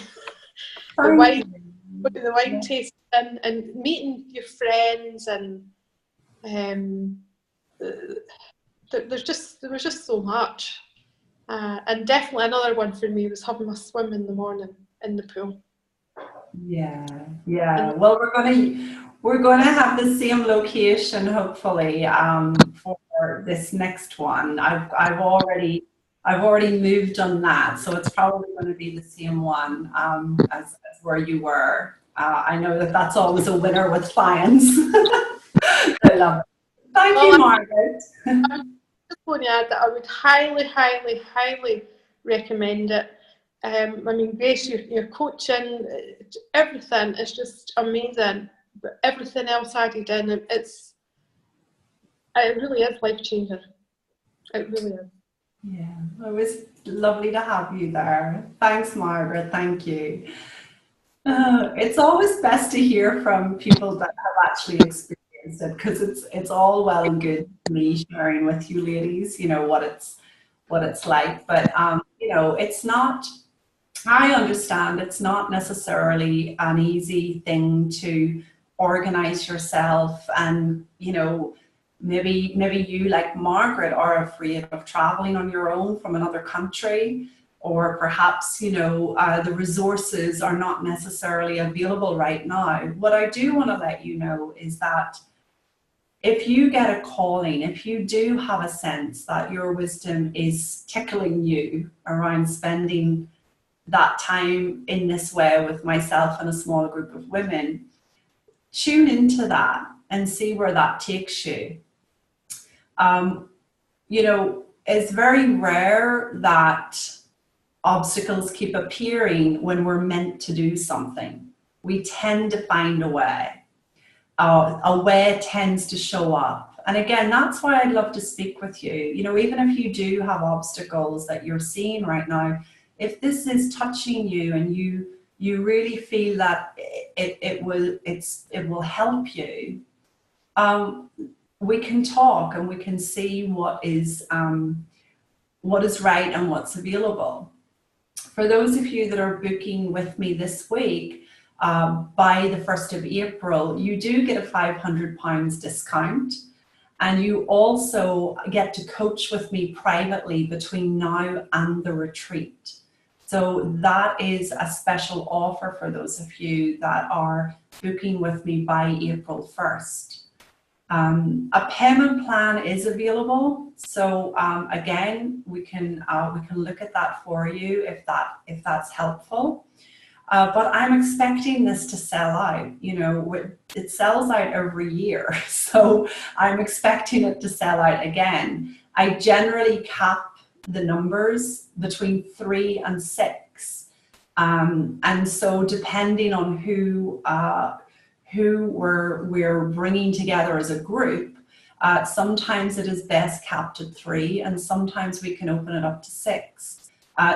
Speaker 2: the wine tasting and meeting your friends, and there was just so much. And definitely another one for me was having a swim in the morning in the pool. Yeah.
Speaker 1: Well, we're gonna have the same location, hopefully, for this next one. I've already moved on that, so it's probably going to be the same one as where you were. I know that's always a winner with clients. I love it. Thank you, Margaret.
Speaker 2: I'm just going to add that I would highly, highly, highly recommend it. I mean, Grace, your coaching, everything is just amazing. But everything else added in, it really is life-changing. It really is.
Speaker 1: Yeah, it was lovely to have you there. Thanks, Margaret. Thank you. It's always best to hear from people that have actually experienced it, because it's all well and good me sharing with you ladies, you know, what it's like. But you know, it's not. I understand it's not necessarily an easy thing to organize yourself, and you know, maybe you, like Margaret, are afraid of traveling on your own from another country, or perhaps, you know, the resources are not necessarily available right now. What I do want to let you know is that if you get a calling, if you do have a sense that your wisdom is tickling you around spending that time in this way with myself and a small group of women, tune into that and see where that takes you. You know, it's very rare that obstacles keep appearing when we're meant to do something. We tend to find a way. A way tends to show up. And again, that's why I'd love to speak with you. You know, even if you do have obstacles that you're seeing right now, if this is touching you and you really feel that it will help you, we can talk and we can see what is right and what's available. For those of you that are booking with me this week, by the 1st of April, you do get a £500 discount, and you also get to coach with me privately between now and the retreat. So that is a special offer for those of you that are booking with me by April 1st. A payment plan is available, so again, we can look at that for you if that's helpful. But I'm expecting this to sell out. You know, it sells out every year, so I'm expecting it to sell out again. I generally cap the numbers between 3 and 6. And so depending on who we're bringing together as a group, sometimes it is best capped at 3, and sometimes we can open it up to 6.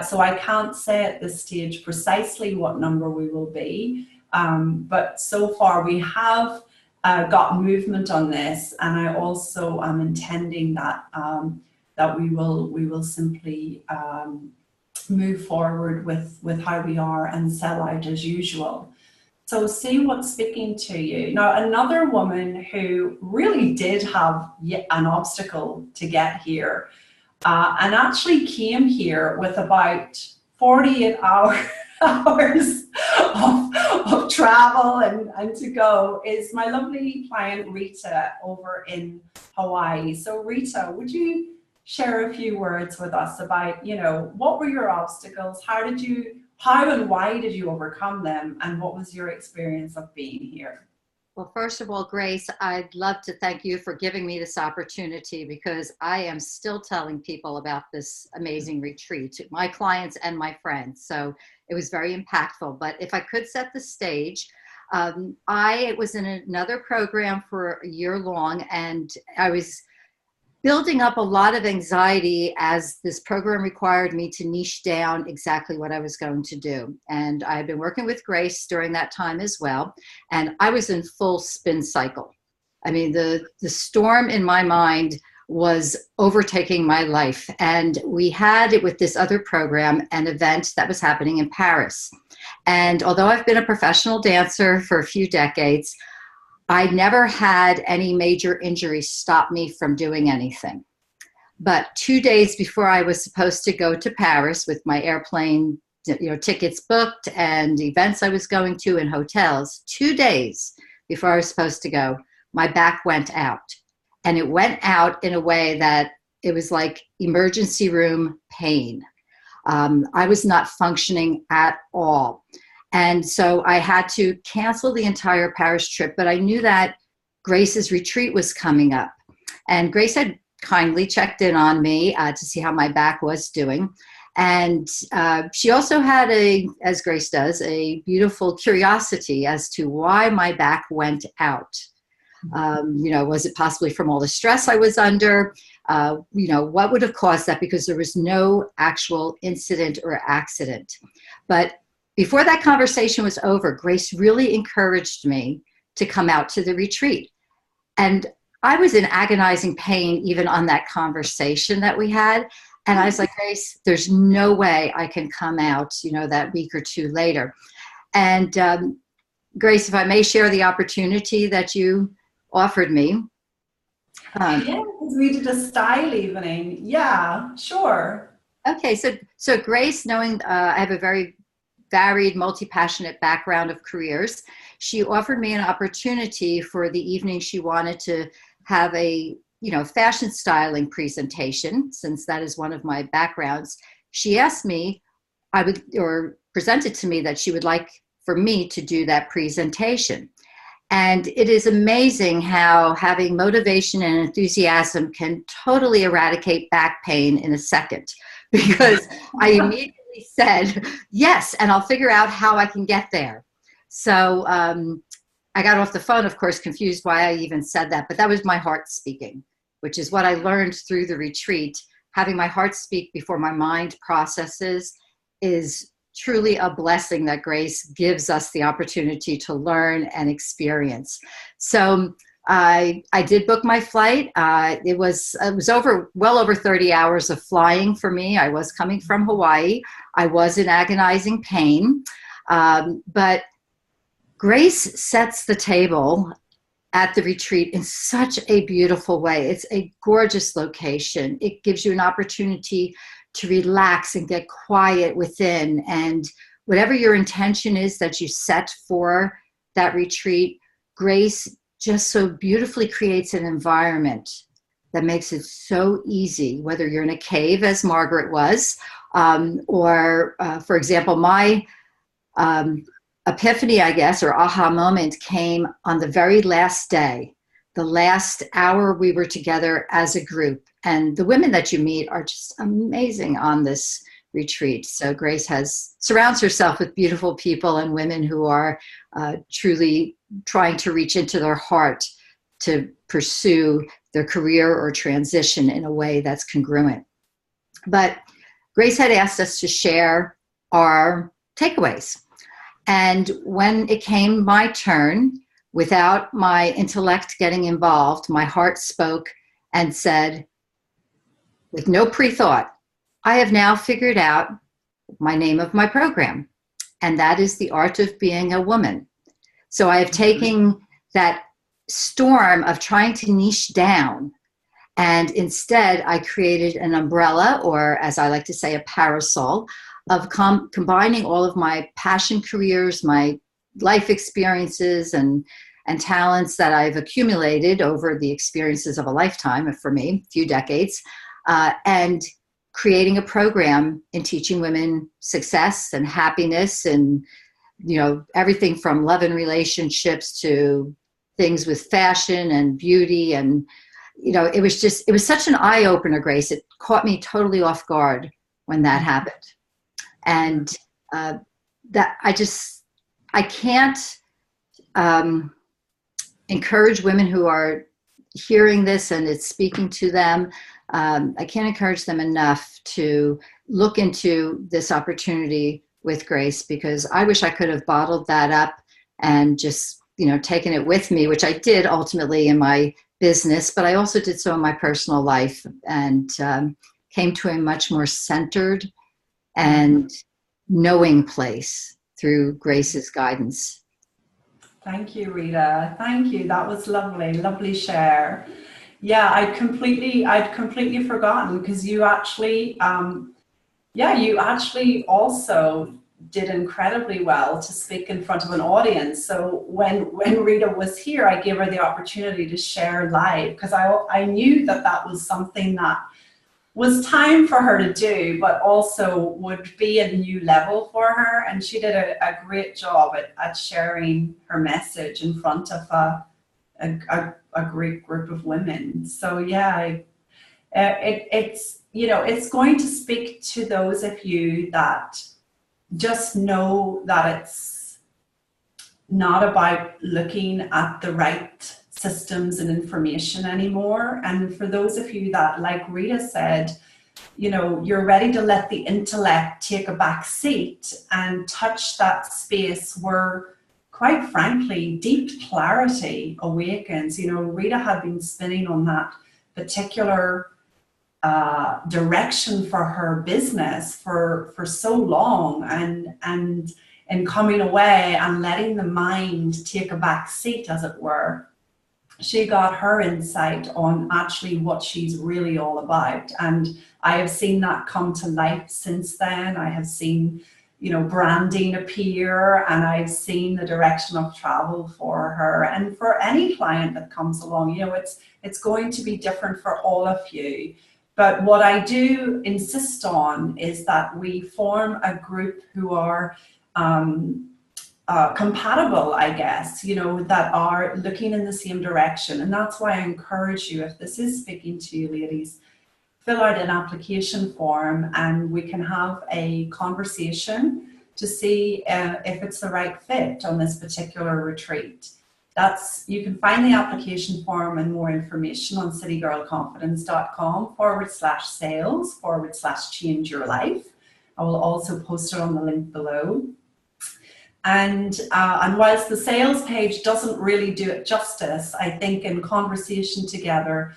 Speaker 1: So I can't say at this stage precisely what number we will be, but so far we have got movement on this, and I also am intending that that we will simply move forward with how we are and sell out as usual. So see what's speaking to you. Now, another woman who really did have an obstacle to get here, and actually came here with about 48 hours of travel and to go, is my lovely client Rita over in Hawaii. So Rita, would you share a few words with us about, you know, what were your obstacles? How and why did you overcome them? And what was your experience of being here?
Speaker 3: Well, first of all, Grace, I'd love to thank you for giving me this opportunity, because I am still telling people about this amazing retreat, my clients and my friends. So it was very impactful. But if I could set the stage, I was in another program for a year long, and I was building up a lot of anxiety as this program required me to niche down exactly what I was going to do. And I had been working with Grace during that time as well. And I was in full spin cycle. I mean, the storm in my mind was overtaking my life. And we had, with this other program, an event that was happening in Paris. And although I've been a professional dancer for a few decades, I never had any major injuries stop me from doing anything. But 2 days before I was supposed to go to Paris with my airplane, tickets booked and events I was going to and hotels, 2 days before I was supposed to go, my back went out. And it went out in a way that it was like emergency room pain. I was not functioning at all. And so I had to cancel the entire Paris trip, but I knew that Grace's retreat was coming up. And Grace had kindly checked in on me to see how my back was doing. And she also had, as Grace does, a beautiful curiosity as to why my back went out. Was it possibly from all the stress I was under? What would have caused that? Because there was no actual incident or accident. But before that conversation was over, Grace really encouraged me to come out to the retreat. And I was in agonizing pain even on that conversation that we had. And I was like, Grace, there's no way I can come out, that week or two later. And Grace, if I may share the opportunity that you offered me.
Speaker 1: Yeah, because we did a style evening. Yeah, sure.
Speaker 3: Okay, so Grace, knowing I have a very varied, multi-passionate background of careers, she offered me an opportunity for the evening. She wanted to have a fashion styling presentation, since that is one of my backgrounds. She asked me, presented to me that she would like for me to do that presentation. And it is amazing how having motivation and enthusiasm can totally eradicate back pain in a second, because I immediately said, yes, and I'll figure out how I can get there. So I got off the phone, of course, confused why I even said that, but that was my heart speaking, which is what I learned through the retreat. Having my heart speak before my mind processes is truly a blessing that Grace gives us the opportunity to learn and experience. So I did book my flight. It was well over 30 hours of flying for me. I was coming from Hawaii. I was in agonizing pain. But Grace sets the table at the retreat in such a beautiful way. It's a gorgeous location. It gives you an opportunity to relax and get quiet within. And whatever your intention is that you set for that retreat, Grace just so beautifully creates an environment that makes it so easy, whether you're in a cave, as Margaret was, or for example, my epiphany, I guess, or aha moment came on the very last day, the last hour we were together as a group. And the women that you meet are just amazing on this retreat. So Grace surrounds herself with beautiful people and women who are truly trying to reach into their heart to pursue their career or transition in a way that's congruent. But Grace had asked us to share our takeaways. And when it came my turn, without my intellect getting involved, my heart spoke and said, with no pre-thought, I have now figured out my name of my program, and that is The Art of Being a Woman. So I have taken that storm of trying to niche down, and instead I created an umbrella, or as I like to say, a parasol, of combining all of my passion careers, my life experiences and talents that I've accumulated over the experiences of a lifetime, for me, a few decades, and creating a program in teaching women success and happiness and, everything from love and relationships to things with fashion and beauty. And, it was such an eye-opener, Grace. It caught me totally off guard when that happened. And that I can't encourage women who are hearing this and it's speaking to them. I can't encourage them enough to look into this opportunity with Grace, because I wish I could have bottled that up and just, taken it with me, which I did ultimately in my business, but I also did so in my personal life, and came to a much more centered and knowing place through Grace's guidance.
Speaker 1: Thank you, Rita. Thank you. That was lovely, lovely share. Yeah, I'd completely forgotten, because you actually, you actually also did incredibly well to speak in front of an audience. So when Rita was here, I gave her the opportunity to share live, because I knew that was something that was time for her to do, but also would be a new level for her. And she did a great job at sharing her message in front of a great group of women. So yeah, it's going to speak to those of you that just know that it's not about looking at the right systems and information anymore. And for those of you that, like Rita said, you're ready to let the intellect take a back seat and touch that space where, quite frankly, deep clarity awakens. Rita had been spinning on that particular direction for her business for so long, and coming away and letting the mind take a back seat, as it were, she got her insight on actually what she's really all about. And I have seen that come to life since then. I have seen, branding appear, and I've seen the direction of travel for her. And for any client that comes along, it's going to be different for all of you. But what I do insist on is that we form a group who are compatible, I guess, that are looking in the same direction. And that's why I encourage you, if this is speaking to you, ladies, fill out an application form and we can have a conversation to see if it's the right fit on this particular retreat. You can find the application form and more information on citygirlconfidence.com/sales/change your life. I will also post it on the link below. And whilst the sales page doesn't really do it justice, I think in conversation together,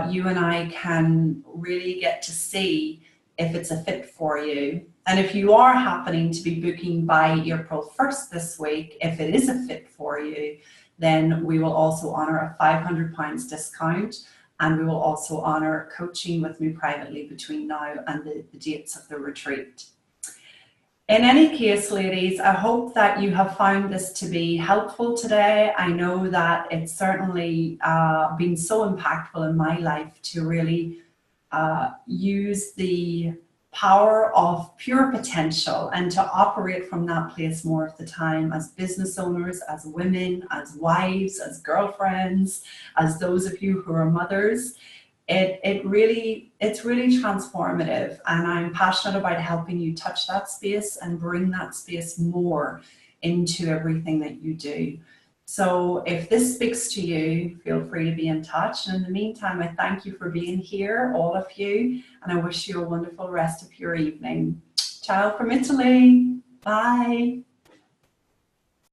Speaker 1: you and I can really get to see if it's a fit for you. And if you are happening to be booking by April 1st this week, if it is a fit for you, then we will also honor a £500 discount, and we will also honor coaching with me privately between now and the dates of the retreat. In any case, ladies, I hope that you have found this to be helpful today. I know that it's certainly been so impactful in my life to really use the power of pure potential and to operate from that place more of the time as business owners, as women, as wives, as girlfriends, as those of you who are mothers. it's really transformative, and I'm passionate about helping you touch that space and bring that space more into everything that you do. So if this speaks to you, feel free to be in touch. And in the meantime, I thank you for being here, all of you, and I wish you a wonderful rest of your evening. Ciao from Italy. Bye.